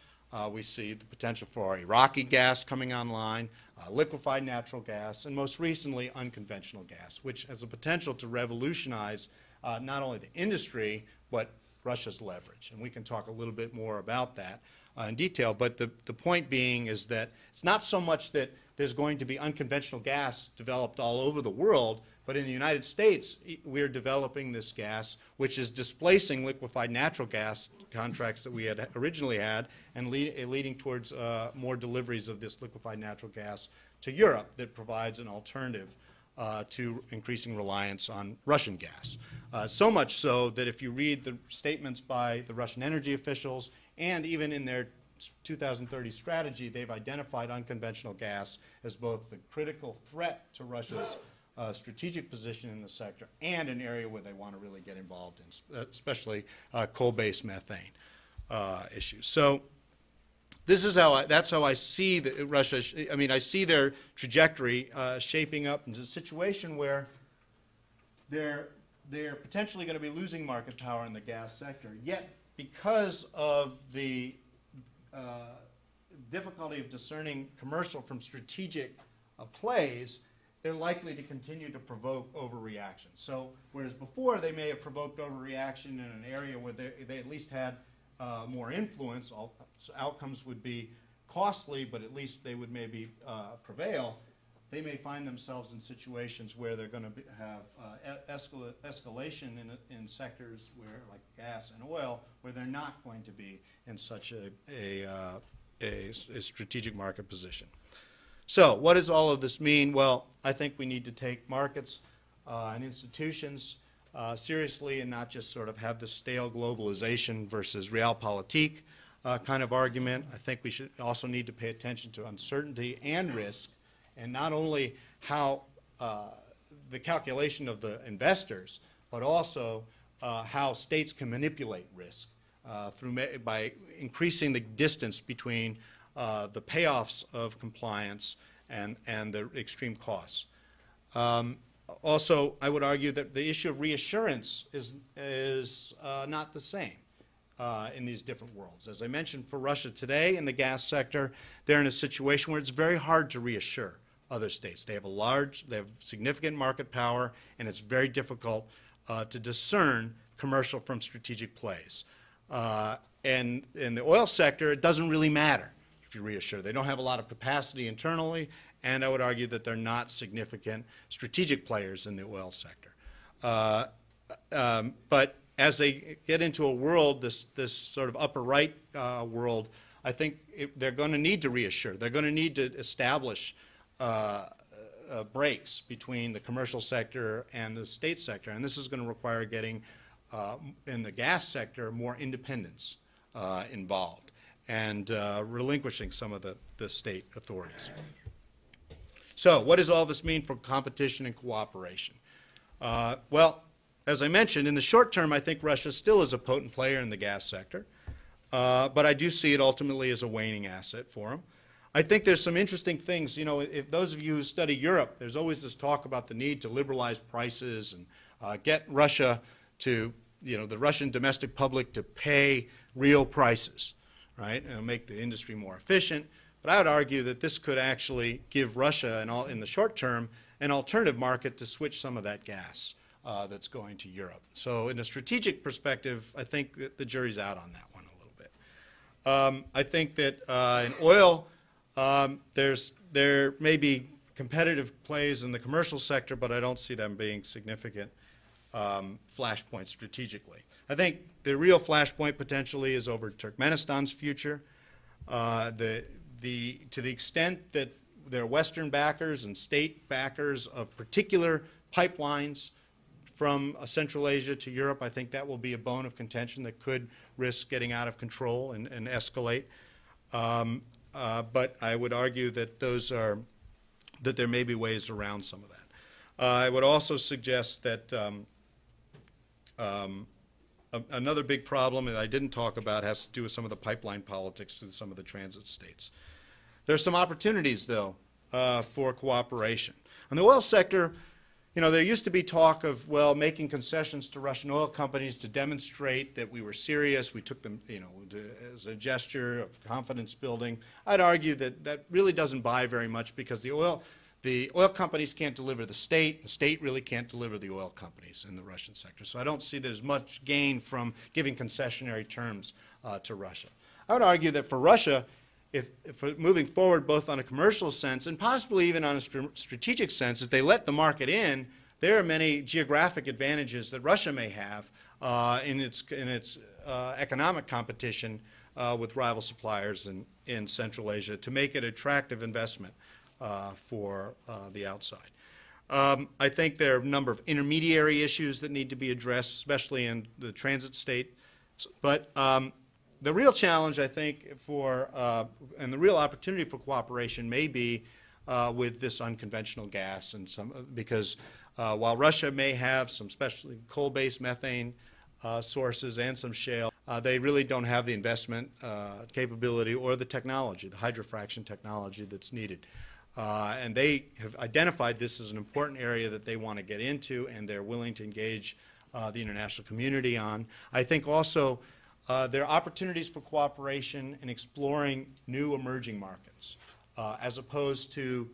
we see the potential for Iraqi gas coming online, liquefied natural gas, and most recently unconventional gas, which has the potential to revolutionize not only the industry, but Russia's leverage. And we can talk a little bit more about that in detail, but the point being is that it's not so much that there's going to be unconventional gas developed all over the world, but in the United States, we're developing this gas, which is displacing liquefied natural gas contracts that we had originally had, and leading towards more deliveries of this liquefied natural gas to Europe that provides an alternative to increasing reliance on Russian gas. So much so that if you read the statements by the Russian energy officials, and even in their 2030 strategy, they've identified unconventional gas as both the critical threat to Russia's strategic position in the sector and an area where they want to really get involved in, especially coal-based methane issues. So this is that's how I see Russia. I mean, I see their trajectory shaping up into a situation where they're potentially going to be losing market power in the gas sector. Yet, because of the difficulty of discerning commercial from strategic plays, they're likely to continue to provoke overreaction. So whereas before they may have provoked overreaction in an area where they at least had more influence, outcomes would be costly, but at least they would maybe prevail, they may find themselves in situations where they're going to have escalation in sectors where, like gas and oil, where they're not going to be in such a strategic market position. So what does all of this mean? Well, I think we need to take markets and institutions seriously and not just sort of have this stale globalization versus realpolitik kind of argument. I think we should also need to pay attention to uncertainty and risk, and not only how the calculation of the investors, but also how states can manipulate risk by increasing the distance between the payoffs of compliance and the extreme costs. Also, I would argue that the issue of reassurance is not the same in these different worlds. As I mentioned, for Russia today in the gas sector, they're in a situation where it's very hard to reassure other states. They have significant market power, and it's very difficult to discern commercial from strategic plays. And in the oil sector, it doesn't really matter if you reassure. They don't have a lot of capacity internally, and I would argue that they're not significant strategic players in the oil sector. But as they get into a world, this sort of upper right world, I think they're going to need to reassure. They're going to need to establish breaks between the commercial sector and the state sector, and this is going to require getting, in the gas sector, more independence involved and relinquishing some of the state authorities. So what does all this mean for competition and cooperation? Well, as I mentioned, in the short term, I think Russia still is a potent player in the gas sector, but I do see it ultimately as a waning asset for them. I think there's some interesting things. You know, if those of you who study Europe, there's always this talk about the need to liberalize prices and get Russia to, you know, the Russian domestic public to pay real prices, right, and make the industry more efficient. But I would argue that this could actually give Russia, in the short term, an alternative market to switch some of that gas that's going to Europe. So in a strategic perspective, I think that the jury's out on that one a little bit. I think that in oil, there may be competitive plays in the commercial sector, but I don't see them being significant flashpoints strategically. I think the real flashpoint potentially is over Turkmenistan's future. To the extent that there are Western backers and state backers of particular pipelines from Central Asia to Europe, I think that will be a bone of contention that could risk getting out of control and escalate. But I would argue that that there may be ways around some of that. I would also suggest that another big problem that I didn't talk about has to do with some of the pipeline politics to some of the transit states. There's some opportunities, though, for cooperation. In the oil sector, you know, there used to be talk of, well, making concessions to Russian oil companies to demonstrate that we were serious. We took them, you know, as a gesture of confidence building. I'd argue that that really doesn't buy very much because the oil companies can't deliver the state really can't deliver the oil companies in the Russian sector. So I don't see there's much gain from giving concessionary terms to Russia. I would argue that for Russia, if moving forward both on a commercial sense and possibly even on a strategic sense, if they let the market in, there are many geographic advantages that Russia may have in its economic competition with rival suppliers in Central Asia to make it attractive investment for the outside. I think there are a number of intermediary issues that need to be addressed, especially in the transit state. But the real challenge, I think, and the real opportunity for cooperation may be with this unconventional gas, because while Russia may have some especially coal-based methane sources and some shale, they really don't have the investment capability or the technology, the hydrofraction technology that's needed. And they have identified this as an important area that they want to get into, and they're willing to engage the international community on. I think also there are opportunities for cooperation in exploring new emerging markets, as opposed to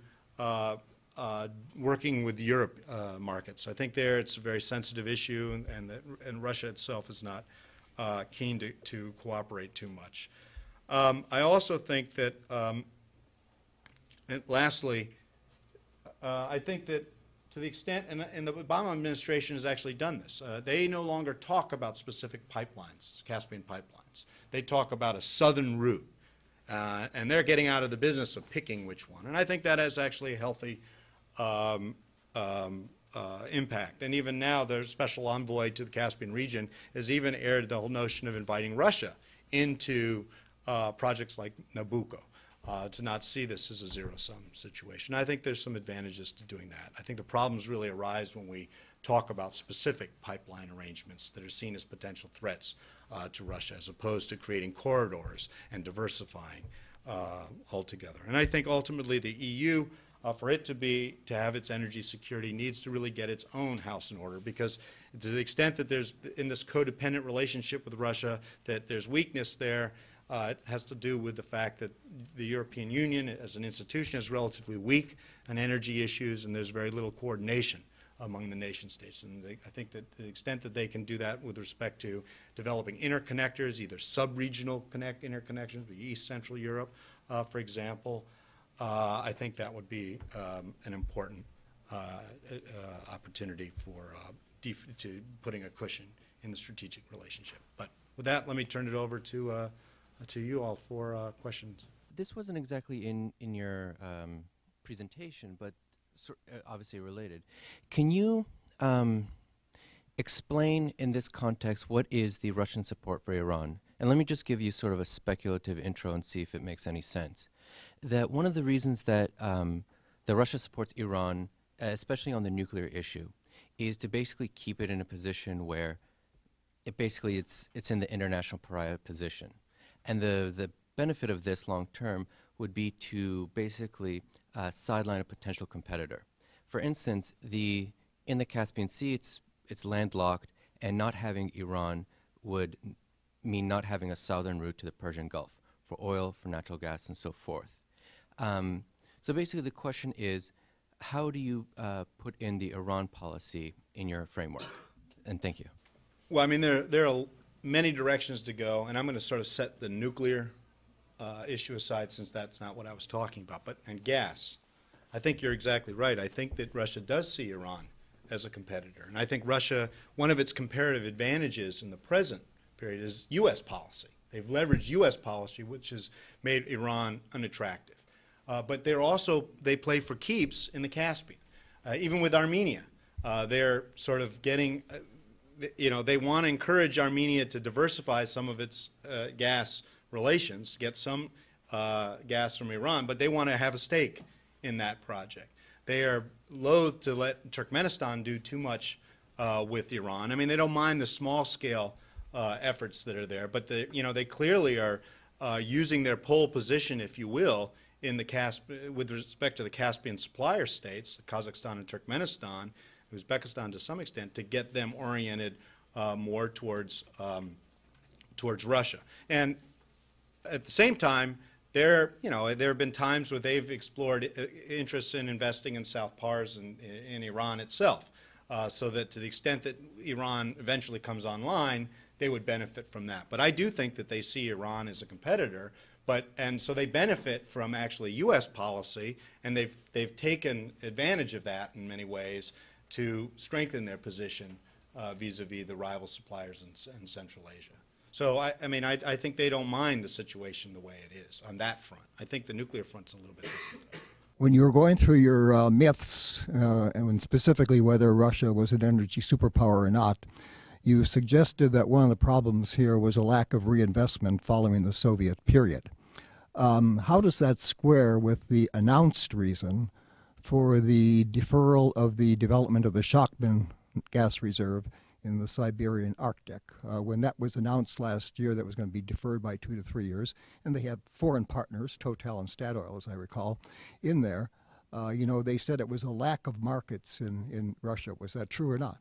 working with Europe markets. I think there it's a very sensitive issue, and Russia itself is not keen to cooperate too much. I also think that, and lastly, I think that to the extent, and the Obama administration has actually done this, they no longer talk about specific pipelines, Caspian pipelines. They talk about a southern route And they're getting out of the business of picking which one. And I think that has actually a healthy impact. And even now, the special envoy to the Caspian region has even aired the whole notion of inviting Russia into projects like Nabucco, to not see this as a zero-sum situation. I think there's some advantages to doing that. I think the problems really arise when we talk about specific pipeline arrangements that are seen as potential threats to Russia, as opposed to creating corridors and diversifying altogether. And I think ultimately the EU, for it to have its energy security, needs to really get its own house in order, because to the extent that there's, in this codependent relationship with Russia, that there's weakness there, it has to do with the fact that the European Union as an institution is relatively weak on energy issues, and there's very little coordination among the nation states. And I think that to the extent that they can do that with respect to developing interconnectors, either sub-regional interconnections with East Central Europe, for example, I think that would be an important opportunity for to putting a cushion in the strategic relationship. But with that, let me turn it over to you all for questions. This wasn't exactly in your presentation, but obviously related. Can you explain in this context what is the Russian support for Iran? And let me just give you sort of a speculative intro and see if it makes any sense. That one of the reasons that Russia supports Iran, especially on the nuclear issue, is to basically keep it in a position where it's in the international pariah position. And the benefit of this long term would be to basically sideline a potential competitor. For instance, in the Caspian Sea, it's landlocked, and not having Iran would mean not having a southern route to the Persian Gulf for oil, for natural gas, and so forth. So basically the question is, how do you put in the Iran policy in your framework? And thank you. Well, I mean, there are many directions to go, and I'm going to sort of set the nuclear issue aside, since that's not what I was talking about. And gas, I think you're exactly right. I think that Russia does see Iran as a competitor. And I think Russia, one of its comparative advantages in the present period is U.S. policy. They've leveraged U.S. policy, which has made Iran unattractive. But they play for keeps in the Caspian. Even with Armenia, they're sort of getting, they want to encourage Armenia to diversify some of its gas relations, get some gas from Iran, but they want to have a stake in that project. They are loath to let Turkmenistan do too much with Iran. I mean, they don't mind the small-scale efforts that are there, but they clearly are using their pole position, if you will, in the with respect to the Caspian supplier states, Kazakhstan and Turkmenistan, Uzbekistan to some extent, to get them oriented more towards Russia. And at the same time, there have been times where they've explored interests in investing in South Pars and in Iran itself, so that to the extent that Iran eventually comes online, they would benefit from that. But I do think that they see Iran as a competitor, and so they benefit from actually U.S. policy, and they've taken advantage of that in many ways to strengthen their position vis-a-vis the rival suppliers in Central Asia. So, I think they don't mind the situation the way it is on that front. I think the nuclear front's a little bit different there. When you were going through your myths, and specifically whether Russia was an energy superpower or not, you suggested that one of the problems here was a lack of reinvestment following the Soviet period. How does that square with the announced reason for the deferral of the development of the Shachtman gas reserve in the Siberian Arctic? When that was announced last year, that was going to be deferred by 2 to 3 years, and they have foreign partners, Total and Statoil, as I recall, in there. They said it was a lack of markets in Russia. Was that true or not?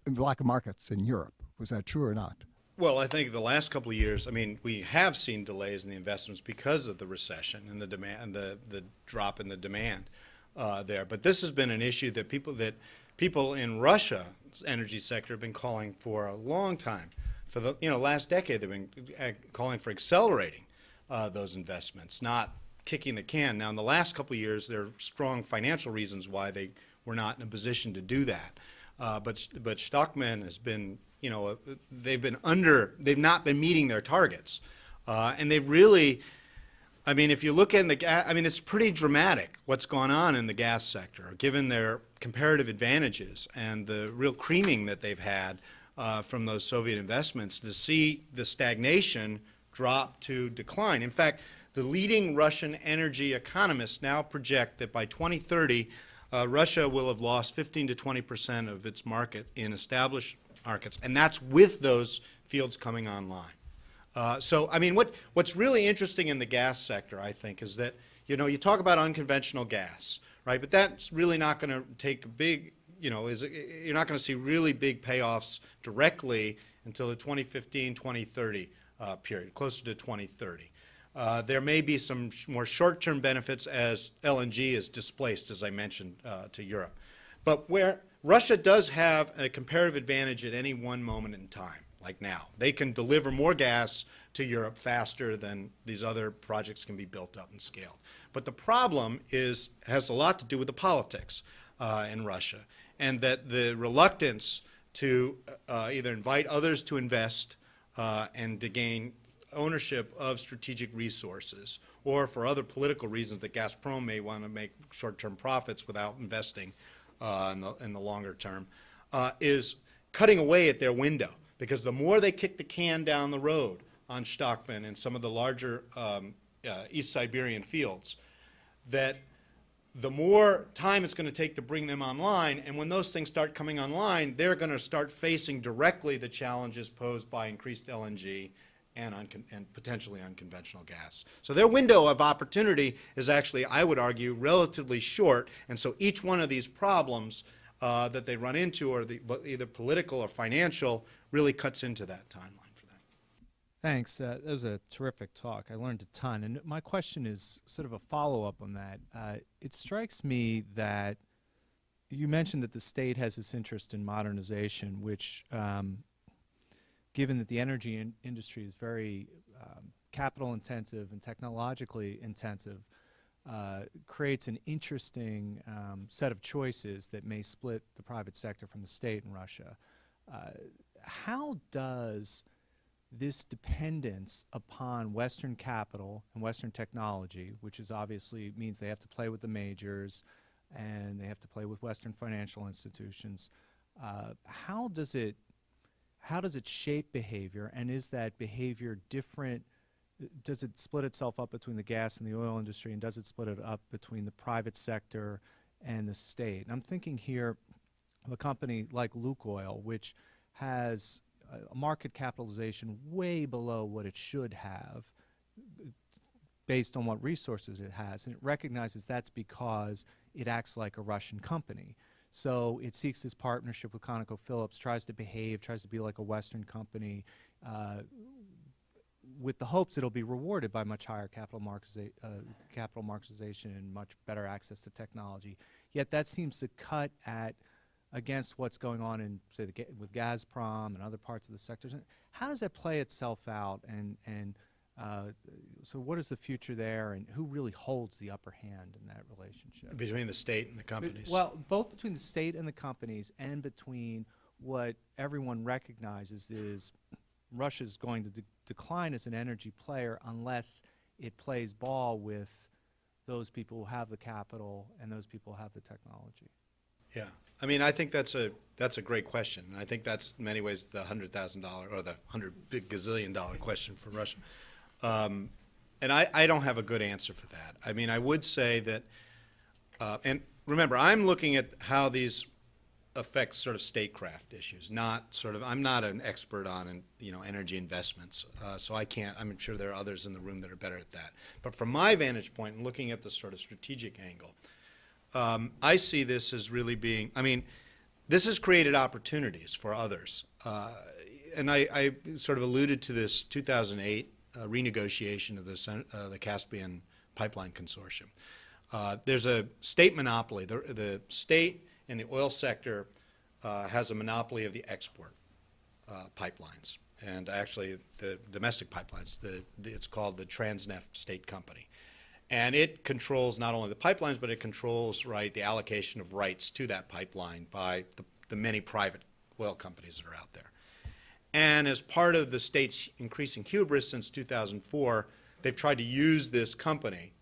Lack of markets in Europe. Was that true or not? Well, I think the last couple of years, we have seen delays in the investments because of the recession and the demand, the drop in the demand there. But this has been an issue that people in Russia's energy sector have been calling for a long time. For the last decade, they've been calling for accelerating those investments, not kicking the can. Now, in the last couple of years, there are strong financial reasons why they were not in a position to do that. But Stockman has been, they've not been meeting their targets. And they've really, I mean, if you look in the gas, I mean, it's pretty dramatic what's gone on in the gas sector, given their comparative advantages and the real creaming that they've had from those Soviet investments, to see the stagnation drop to decline. In fact, the leading Russian energy economists now project that by 2030, Russia will have lost 15 to 20% of its market in established markets, and that's with those fields coming online. So, I mean, what's really interesting in the gas sector, I think, is that, you know, you talk about unconventional gas, right? But that's really not going to take a big, you know, you're not going to see really big payoffs directly until the 2015, 2030 period, closer to 2030. There may be some more short-term benefits as LNG is displaced, as I mentioned, to Europe. But where Russia does have a comparative advantage at any one moment in time, like now. They can deliver more gas to Europe faster than these other projects can be built up and scaled. But the problem has a lot to do with the politics in Russia, and that the reluctance to either invite others to invest and to gain ownership of strategic resources, or for other political reasons that Gazprom may want to make short-term profits without investing in the longer term, is cutting away at their window. Because the more they kick the can down the road on Stockman and some of the larger East Siberian fields, that the more time it's going to take to bring them online, and when those things start coming online, they're going to start facing directly the challenges posed by increased LNG and potentially unconventional gas. So their window of opportunity is actually, I would argue, relatively short, and so each one of these problems that they run into, or either political or financial, really cuts into that timeline for them. Thanks. That was a terrific talk. I learned a ton. And my question is sort of a follow-up on that. It strikes me that you mentioned that the state has this interest in modernization, which, given that the energy industry is very capital-intensive and technologically intensive, creates an interesting set of choices that may split the private sector from the state in Russia. How does this dependence upon Western capital and Western technology, which is obviously means they have to play with the majors and they have to play with Western financial institutions, how does it shape behavior, and is that behavior different? Does it split itself up between the gas and the oil industry, and does it split it up between the private sector and the state? And I'm thinking here of a company like Lukoil, which has a market capitalization way below what it should have based on what resources it has, and it recognizes that's because it acts like a Russian company. So it seeks this partnership with ConocoPhillips, tries to be like a Western company, with the hopes it'll be rewarded by much higher capital marketization and much better access to technology. Yet that seems to cut against what's going on in, say, with Gazprom and other parts of the sectors. How does that play itself out? And so what is the future there, and who really holds the upper hand in that relationship? Between the state and the companies? Well, both between the state and the companies, and between what everyone recognizes is Russia's going to decline as an energy player unless it plays ball with those people who have the capital and those people who have the technology. Yeah, I mean, I think that's a great question, and I think that's in many ways the $100,000 or the $100 big gazillion question for Russia. And I don't have a good answer for that. I mean, I would say that, and remember, I'm looking at how these affect sort of statecraft issues, not sort of, I'm not an expert on, energy investments, so I can't, I'm sure there are others in the room that are better at that. But from my vantage point, and looking at the sort of strategic angle, I see this as really being, I mean, this has created opportunities for others. And I sort of alluded to this 2008 renegotiation of the Caspian Pipeline Consortium. There's a state monopoly. The state in the oil sector has a monopoly of the export pipelines, and actually the domestic pipelines. It's called the Transneft State Company. And it controls not only the pipelines, but it controls, right, the allocation of rights to that pipeline by the many private oil companies that are out there. And as part of the state's increasing hubris since 2004, they've tried to use this company,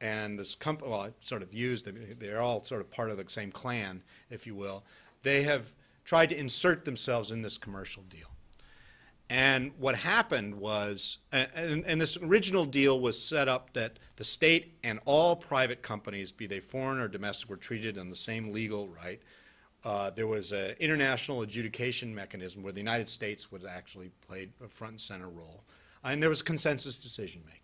and this company, well, sort of used, they're all sort of part of the same clan, if you will. They have tried to insert themselves in this commercial deal. And what happened was, and this original deal was set up that the state and all private companies, be they foreign or domestic, were treated on the same legal right. There was an international adjudication mechanism where the United States would actually play a front and center role. And there was consensus decision making.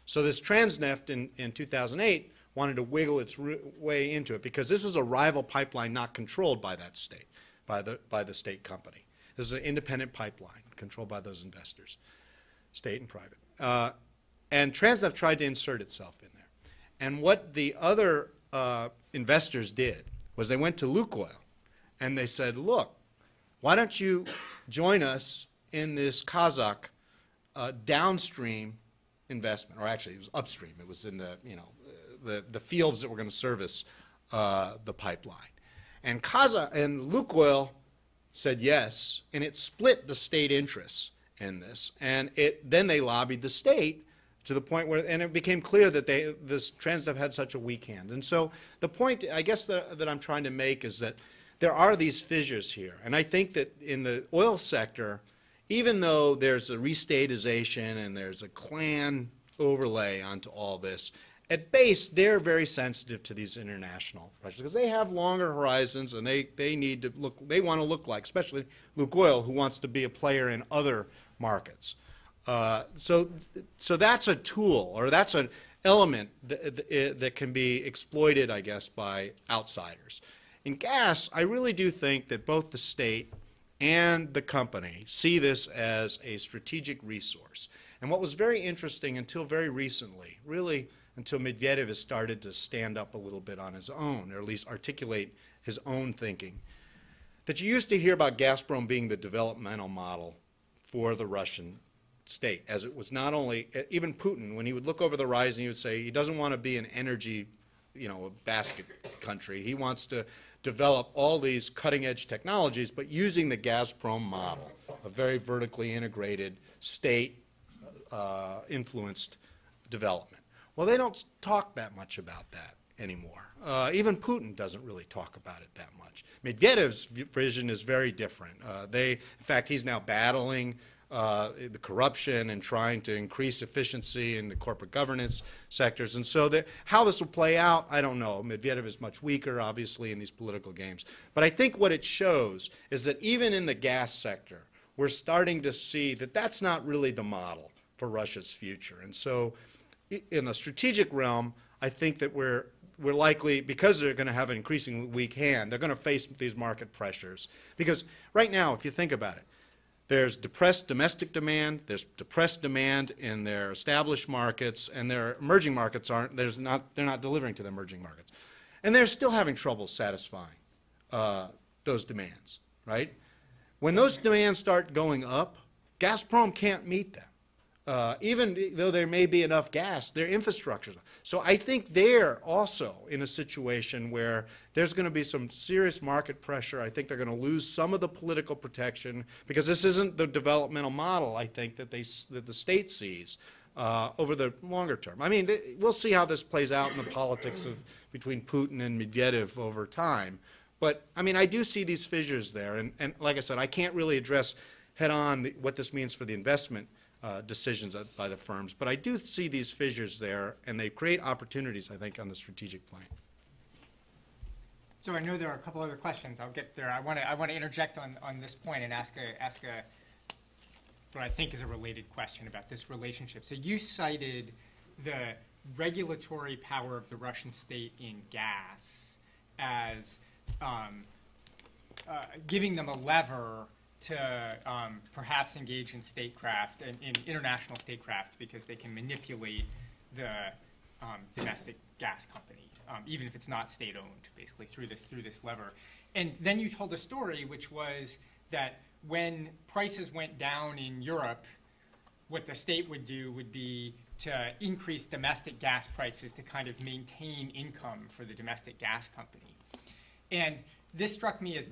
So this Transneft in 2008 wanted to wiggle its way into it because this was a rival pipeline not controlled by that state, by the state company. This is an independent pipeline controlled by those investors, state and private. And Transneft tried to insert itself in there. And what the other investors did was they went to Lukoil and they said, look, why don't you join us in this Kazakh downstream investment, or actually it was upstream. It was in the, you know, the fields that were going to service the pipeline. And Lukoil said yes, and it split the state interests in this. And then they lobbied the state to the point where, and it became clear that this Transneft had such a weak hand. And so the point, I guess, that I'm trying to make is that there are these fissures here. And I think that in the oil sector, even though there's a restatization and there's a clan overlay onto all this, at base, they're very sensitive to these international pressures because they have longer horizons and they need to look, they want to look like, especially Lukoil, who wants to be a player in other markets. So that's a tool, or that's an element that can be exploited, I guess, by outsiders. In gas, I really do think that both the state and the company see this as a strategic resource. And what was very interesting until very recently, really until Medvedev has started to stand up a little bit on his own, or at least articulate his own thinking, that you used to hear about Gazprom being the developmental model for the Russian state, as it was not only, even Putin, when he would look over the horizon, he would say he doesn't want to be an energy, you know, basket country. He wants to develop all these cutting-edge technologies, but using the Gazprom model, a very vertically integrated, state-influenced development. Well, they don't talk that much about that anymore. Even Putin doesn't really talk about it that much. Medvedev's vision is very different. In fact, he's now battling the corruption and trying to increase efficiency in the corporate governance sectors. And so how this will play out, I don't know. Medvedev is much weaker, obviously, in these political games. But I think what it shows is that even in the gas sector, we're starting to see that that's not really the model for Russia's future. And so in the strategic realm, I think that we're likely, because they're going to have an increasingly weak hand, they're going to face these market pressures. Because right now, if you think about it, there's depressed domestic demand, there's depressed demand in their established markets, and their emerging markets they're not delivering to the emerging markets. And they're still having trouble satisfying those demands, right? When those demands start going up, Gazprom can't meet them. Even though there may be enough gas, their infrastructure. So I think they're also in a situation where there's going to be some serious market pressure. I think they're going to lose some of the political protection because this isn't the developmental model, I think, that the state sees over the longer term. I mean, we'll see how this plays out in the politics between Putin and Medvedev over time. But, I mean, I do see these fissures there. And like I said, I can't really address head-on what this means for the investment decisions by the firms. But I do see these fissures there, and they create opportunities, I think, on the strategic plane. So I know there are a couple other questions. I'll get there. I want to interject on this point and ask what I think is a related question about this relationship. So you cited the regulatory power of the Russian state in gas as giving them a lever to perhaps engage in statecraft and in international statecraft because they can manipulate the domestic gas company, even if it's not state-owned, basically through this lever. And then you told a story which was that when prices went down in Europe, what the state would do would be to increase domestic gas prices to kind of maintain income for the domestic gas company. And this struck me as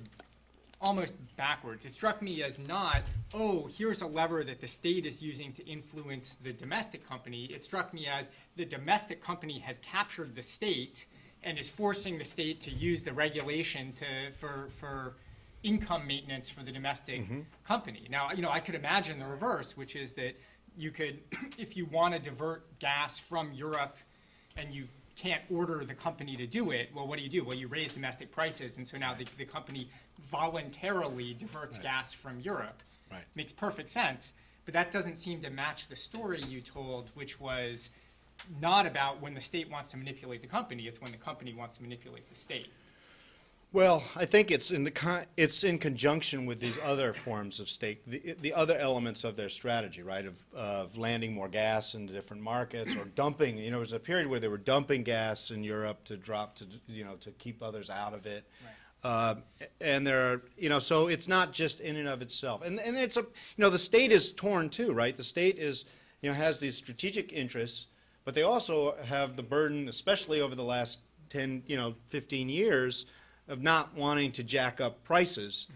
almost backwards. It struck me as not, oh, here's a lever that the state is using to influence the domestic company. It struck me as the domestic company has captured the state and is forcing the state to use the regulation for income maintenance for the domestic company. Now, I could imagine the reverse, which is that you could, if you want to divert gas from Europe and you can't order the company to do it, well, what do? Well, you raise domestic prices, and so now the company voluntarily diverts gas from Europe. Right. Makes perfect sense, but that doesn't seem to match the story you told, which was not about when the state wants to manipulate the company, it's when the company wants to manipulate the state. Well, I think it's in conjunction with these other forms of state, the other elements of their strategy, right? Of landing more gas into different markets or dumping. There was a period where they were dumping gas in Europe to drop to to keep others out of it. Right. And there are so it's not just in and of itself, and it's the state is torn too, right? The state is has these strategic interests, but they also have the burden, especially over the last 10 15 years. Of not wanting to jack up prices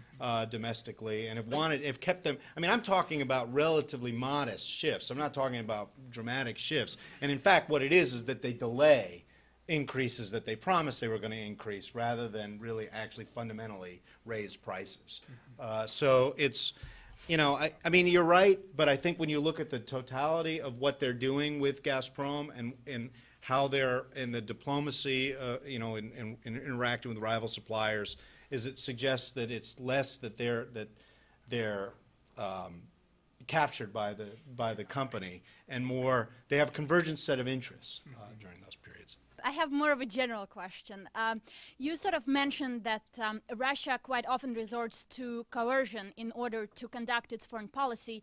domestically, and have kept them. I mean, I'm talking about relatively modest shifts. I'm not talking about dramatic shifts. And in fact, what it is that they delay increases that they promised they were going to increase, rather than really actually fundamentally raise prices. So it's, I mean, you're right, but I think when you look at the totality of what they're doing with Gazprom and how they're in the diplomacy, in interacting with rival suppliers, is it suggests that it's less that they're captured by the company, and more they have a convergent set of interests during those periods. I have more of a general question. You sort of mentioned that Russia quite often resorts to coercion in order to conduct its foreign policy,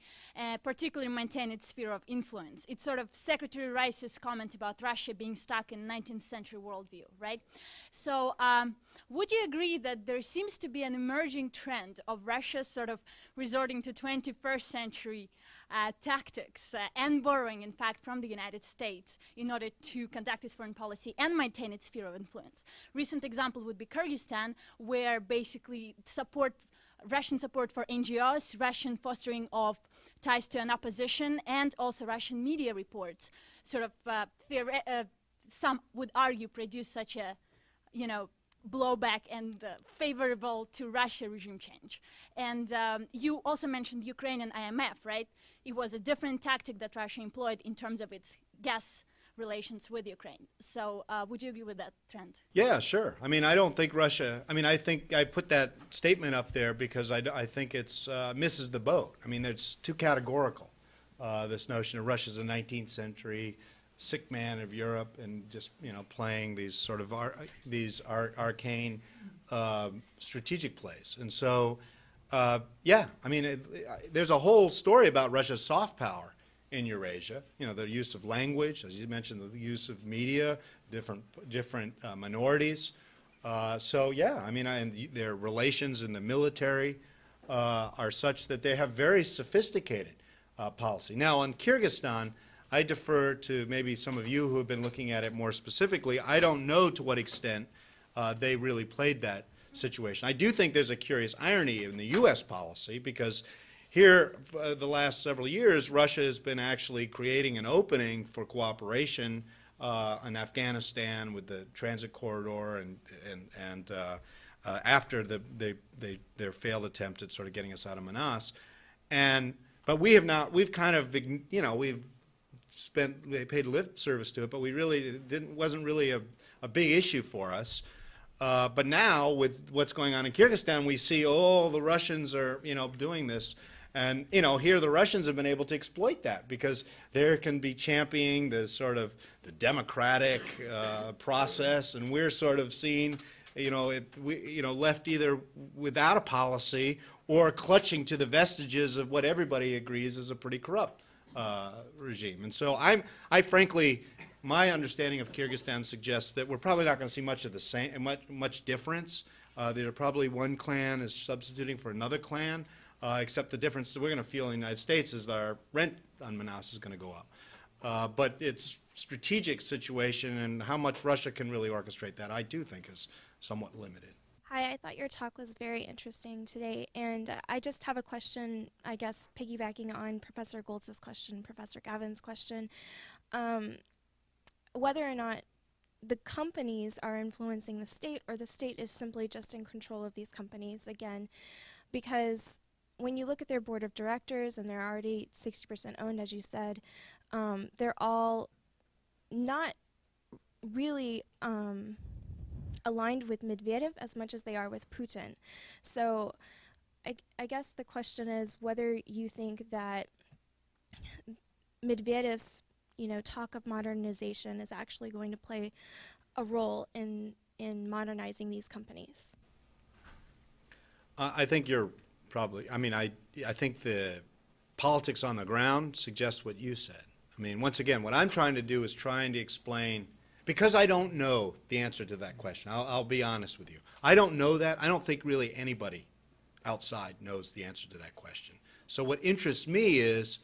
particularly maintain its sphere of influence. It's sort of Secretary Rice's comment about Russia being stuck in 19th century worldview, right? So would you agree that there seems to be an emerging trend of Russia sort of resorting to 21st century tactics and borrowing, in fact, from the United States in order to conduct its foreign policy and maintain its sphere of influence? Recent example would be Kyrgyzstan, where basically Russian support for NGOs, Russian fostering of ties to an opposition, and also Russian media reports sort of some would argue produce such a blowback and favorable to Russia regime change. And you also mentioned Ukraine and IMF, right? It was a different tactic that Russia employed in terms of its gas relations with Ukraine. So would you agree with that trend? Yeah, sure. I mean, I don't think Russia, I think I put that statement up there because I think it's misses the boat. I mean, it's too categorical, this notion of Russia's a 19th century sick man of Europe and just, playing these sort of arcane strategic plays. And so, yeah, I mean, there's a whole story about Russia's soft power in Eurasia. The use of language, as you mentioned, the use of media, different minorities. So, yeah, I mean, and their relations in the military are such that they have very sophisticated policy. Now, on Kyrgyzstan, I defer to maybe some of you who have been looking at it more specifically. I don't know to what extent they really played that situation. I do think there's a curious irony in the U.S. policy, because here, the last several years, Russia has been actually creating an opening for cooperation in Afghanistan with the transit corridor and after their failed attempt at sort of getting us out of Manas. But we have not, we've kind of, we've paid lip service to it, but we really wasn't really a big issue for us. But now, with what's going on in Kyrgyzstan, we see, the Russians are, doing this. And, here the Russians have been able to exploit that, because there can be championing the sort of the democratic process, and we're sort of seen, left either without a policy or clutching to the vestiges of what everybody agrees is a pretty corrupt regime. And so I frankly, my understanding of Kyrgyzstan suggests that we're probably not going to see much of the same, much difference. There probably one clan is substituting for another clan, except the difference that we're going to feel in the United States is that our rent on Manas is going to go up. But its strategic situation and how much Russia can really orchestrate that, I do think is somewhat limited. Hi, I thought your talk was very interesting today, and I just have a question, I guess, piggybacking on Professor Goltz's question, Professor Gavin's question, whether or not the companies are influencing the state, or the state is simply just in control of these companies, again, because when you look at their board of directors, and they're already 60% owned, as you said, they're all not really aligned with Medvedev as much as they are with Putin. So I guess the question is whether you think that Medvedev's talk of modernization is actually going to play a role in modernizing these companies. I think you're probably, I think the politics on the ground suggests what you said. I mean, once again, what I'm trying to do is trying to explain, because I don't know the answer to that question. I'll be honest with you. I don't know that. I don't think really anybody outside knows the answer to that question. So what interests me is,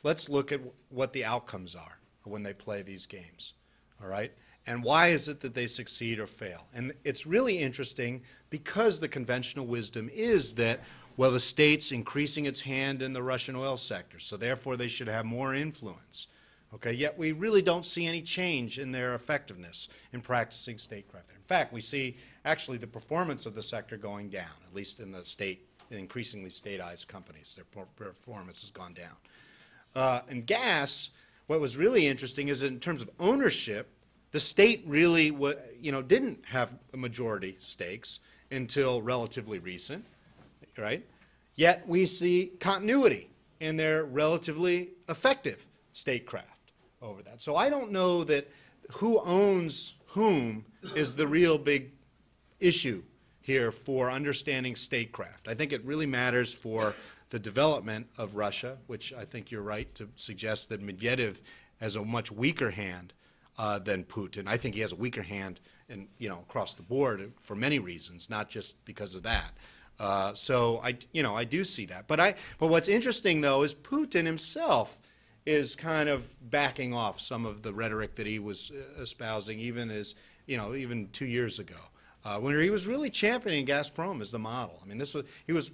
let's look at what the outcomes are when they play these games, all right? And why is it that they succeed or fail? And it's really interesting because the conventional wisdom is that, well, the state's increasing its hand in the Russian oil sector, so therefore they should have more influence. Okay, yet we really don't see any change in their effectiveness in practicing statecraft. In fact, we see actually the performance of the sector going down, at least in the state, increasingly statized companies. Their performance has gone down. In gas, what was really interesting is in terms of ownership, the state really didn't have majority stakes until relatively recent, right? Yet we see continuity in their relatively effective statecraft over that. So I don't know that who owns whom is the real big issue here for understanding statecraft. I think it really matters for the development of Russia, which I think you're right to suggest that Medvedev has a much weaker hand than Putin. I think he has a weaker hand across the board for many reasons, not just because of that. So I do see that. But what's interesting though is Putin himself is kind of backing off some of the rhetoric that he was espousing even 2 years ago, when he was really championing Gazprom as the model. I mean, he was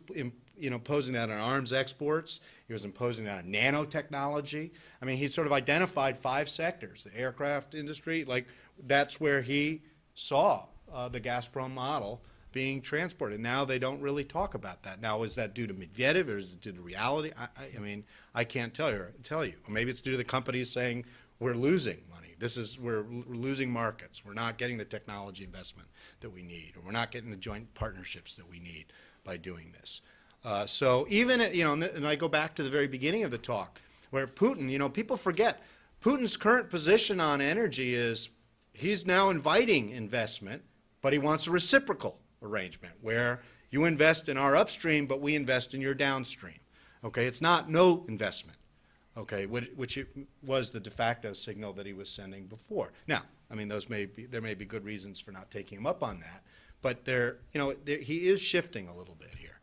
imposing that on arms exports. He was imposing that on nanotechnology. I mean, he sort of identified 5 sectors: the aircraft industry, like that's where he saw the Gazprom model being transported. Now they don't really talk about that. Now, is that due to Medvedev or is it due to reality? I mean, I can't tell you. Or maybe it's due to the companies saying we're losing money. We're losing markets. We're not getting the technology investment that we need, or we're not getting the joint partnerships that we need by doing this. So even and I go back to the very beginning of the talk, where Putin, people forget Putin's current position on energy is he's now inviting investment, but he wants a reciprocal arrangement where you invest in our upstream, but we invest in your downstream. Okay, it's not no investment. Okay, which it was the de facto signal that he was sending before. Now, I mean, there may be good reasons for not taking him up on that, but he is shifting a little bit here.